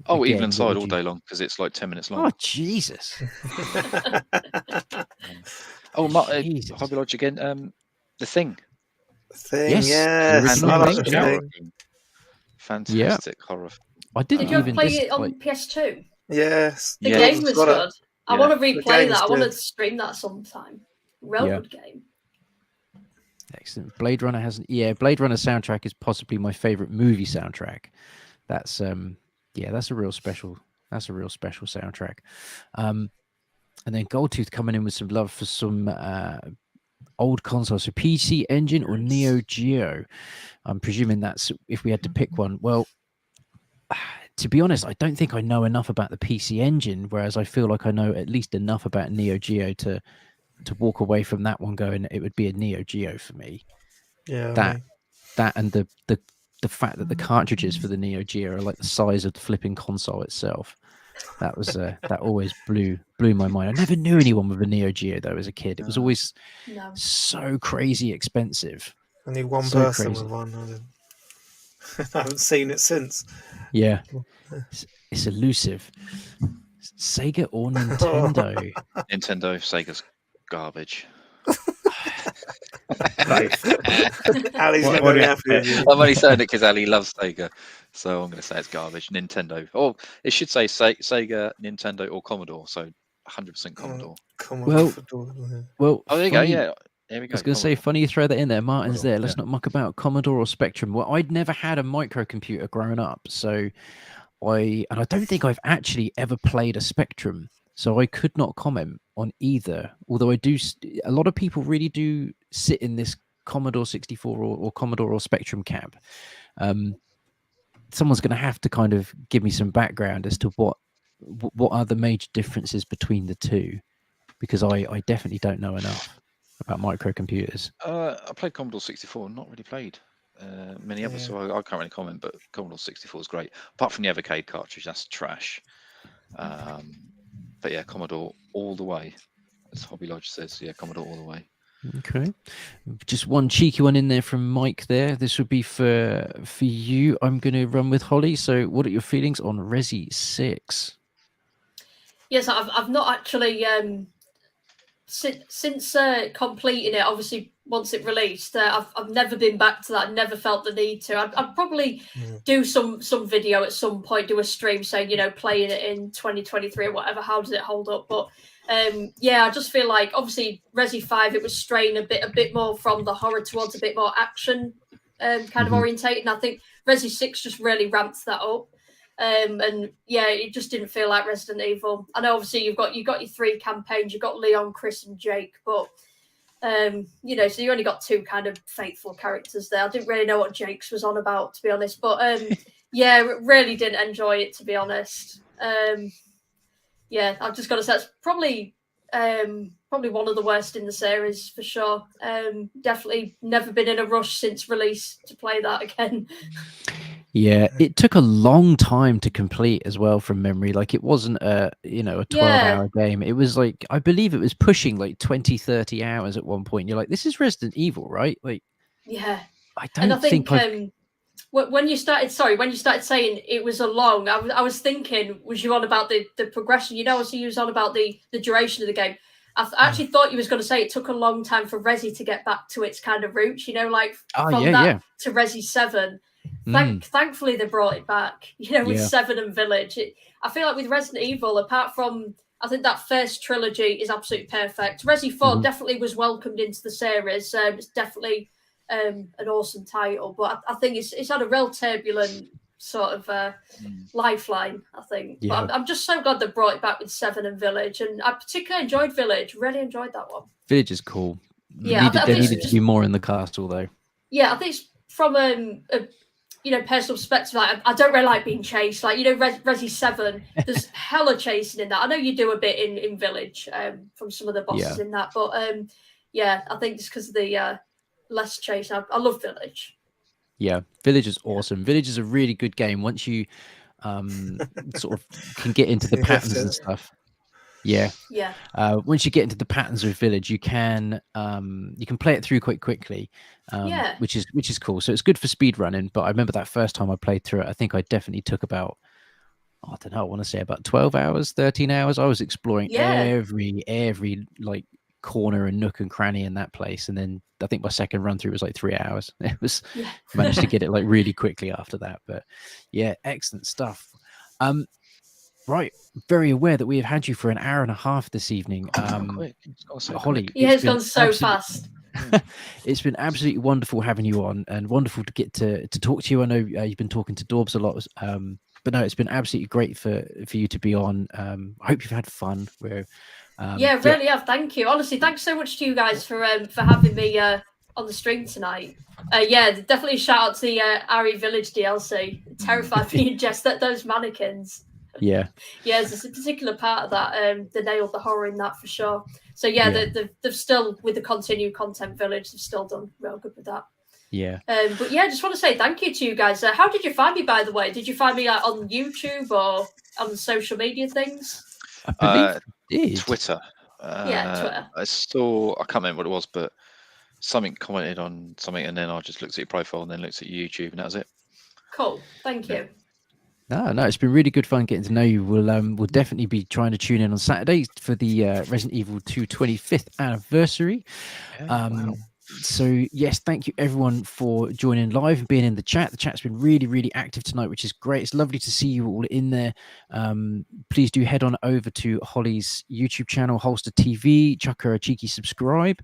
Oh, Evil Inside all day long because it's like 10 minutes long. Oh, Jesus. Hobby Lodge again. The Thing. Yes. Fantastic horror. Did you ever play it on PS2? Yes. The game was good. I want to replay that. I want to stream that sometime. Real good game. Excellent. Blade Runner Blade Runner soundtrack is possibly my favorite movie soundtrack. That's that's a real special soundtrack. And then Goldtooth coming in with some love for some old consoles. So PC Engine or Neo Geo. I'm presuming that's if we had to pick one. Well, to be honest, I don't think I know enough about the PC Engine, whereas I feel like I know at least enough about Neo Geo to walk away from that one going, it would be a Neo Geo for me. Yeah. That and the fact that the cartridges for the Neo Geo are like the size of the flipping console itself. That was that always blew my mind. I never knew anyone with a Neo Geo though as a kid. It was always so crazy expensive. Only one person with one. I haven't seen it since. Yeah, it's elusive. Sega or Nintendo? Nintendo. Sega's garbage. Ali's What- not what going to be do you- happy with you. I'm only saying it because Ali loves Sega, so I'm going to say it's garbage. Nintendo. Oh, it should say Sega, Nintendo, or Commodore. So 100% Commodore. Well, Oh, there you go. funny- Yeah, there we go. I was going to say, Commodore. funny you throw that in there. Martin's Commodore, there. Let's yeah. not muck about Commodore or Spectrum. Well, I'd never had a microcomputer growing up, so I don't think I've actually ever played a Spectrum, so I could not comment on either. Although I do, a lot of people really do sit in this Commodore 64 or Commodore or Spectrum camp. Someone's going to have to kind of give me some background as to what are the major differences between the two, because I definitely don't know enough about microcomputers. I played Commodore 64. Not really played many others, so I can't really comment. But Commodore 64 is great. Apart from the Evercade cartridge, that's trash. But yeah, Commodore all the way, as Hobby Lodge says. Yeah, Commodore all the way. Okay, just one cheeky one in there from Mike there. This would be for you. I'm going to run with Holly. So what are your feelings on Resi 6? Yes, I've not actually since completing it. Obviously, once it released, I've never been back to that. Never felt the need to. I'd probably do some video at some point, do a stream saying, playing it in 2023 or whatever. How does it hold up? But yeah, I just feel like obviously Resi 5, it was straying a bit more from the horror towards a bit more action kind of orientated. And I think Resi 6 just really ramped that up. And yeah, it just didn't feel like Resident Evil. I know obviously you've got your 3 campaigns, you've got Leon, Chris, and Jake, but so you only got 2 kind of faithful characters there. I didn't really know what Jake's was on about, to be honest. But yeah, really didn't enjoy it, to be honest. Yeah, I've just got to say it's probably one of the worst in the series for sure. Definitely never been in a rush since release to play that again. Yeah, it took a long time to complete as well from memory. Like it wasn't a 12-hour game. It was like, I believe it was pushing like 20, 30 hours at one point. You're like, this is Resident Evil, right? Like, yeah. I don't think when you started saying it was a long, I was thinking, was you on about the progression? So you was on about the duration of the game. I actually thought you was going to say it took a long time for Resi to get back to its kind of roots, like to Resi 7. Thankfully they brought it back, with 7 and Village. I feel like with Resident Evil, apart from, I think that first trilogy is absolutely perfect. Resi 4 definitely was welcomed into the series. It's definitely an awesome title, but I think it's had a real turbulent sort of lifeline, I think. Yeah. But I'm just so glad they brought it back with 7 and Village, and I particularly enjoyed Village. Really enjoyed that one. Village is cool. Yeah, there needed to be more in the castle, though. Yeah, I think it's from a personal perspective. Like, I don't really like being chased. Like, Resi 7, there's hella chasing in that. I know you do a bit in Village from some of the bosses in that, but yeah, I think just because of the less chase, I love Village. Yeah, Village is awesome. Village is a really good game once you sort of can get into the patterns and stuff. Yeah. Once you get into the patterns of Village, you can play it through quite quickly, which is cool. So it's good for speed running. But I remember that first time I played through it, I think I definitely took about, I don't know, I want to say about 12 hours, 13 hours. I was exploring every like corner and nook and cranny in that place, and then I think my second run through was like 3 hours. It was managed to get it like really quickly after that. But yeah, excellent stuff. Right, very aware that we have had you for an hour and a half this evening. Holly, it's gone so fast. It's been absolutely wonderful having you on, and wonderful to get to talk to you. I know you've been talking to Dorbs a lot, but no, it's been absolutely great for you to be on. I hope you've had fun. Really have. Thank you. Honestly, thanks so much to you guys for having me on the stream tonight. Definitely shout out to the Ari Village DLC. Terrified me, just those mannequins. Yeah, there's a particular part of that they nailed the horror in that for sure. So they've still, with the continued content Village, they've still done real good with that. But yeah, just want to say thank you to you guys. How did you find me, by the way? Did you find me on YouTube or on social media things? I believe Twitter. Twitter. I can't remember what it was, but something commented on something, and then I just looked at your profile and then looked at YouTube, and that was it. Cool, thank you. No, it's been really good fun getting to know you. We'll definitely be trying to tune in on Saturday for the Resident Evil 2 25th anniversary. Wow. So yes, thank you everyone for joining live and being in the chat. The chat's been really, really active tonight, which is great. It's lovely to see you all in there. Please do head on over to Hollie's YouTube channel, HolsterTV. Chuck her a cheeky subscribe.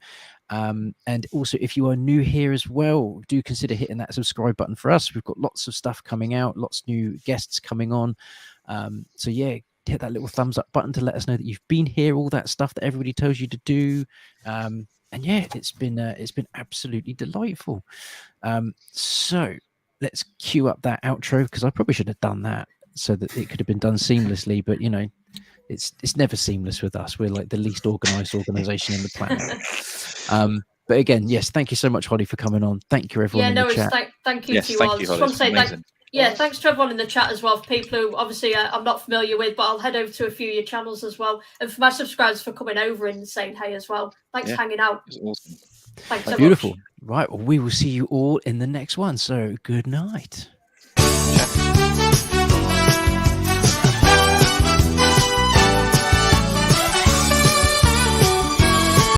And also, if you are new here as well, do consider hitting that subscribe button for us. We've got lots of stuff coming out, lots of new guests coming on. So yeah, hit that little thumbs up button to let us know that you've been here, all that stuff that everybody tells you to do. And yeah, it's been absolutely delightful. So let's cue up that outro, because I probably should have done that so that it could have been done seamlessly, but you know, it's never seamless with us. We're like the least organized organization in the planet. But again, yes, thank you so much, Hollie, for coming on. Thank you, everyone. Yeah, in the chat. thank you Yes, to you thank all. you, Just Hollie. want to say Amazing. thanks to everyone in the chat as well, for people who obviously I'm not familiar with, but I'll head over to a few of your channels as well. And for my subscribers for coming over and saying hey as well. Thanks for hanging out. It's awesome. Thanks so Beautiful. much. Right, well, we will see you all in the next one. So good night. Ciao.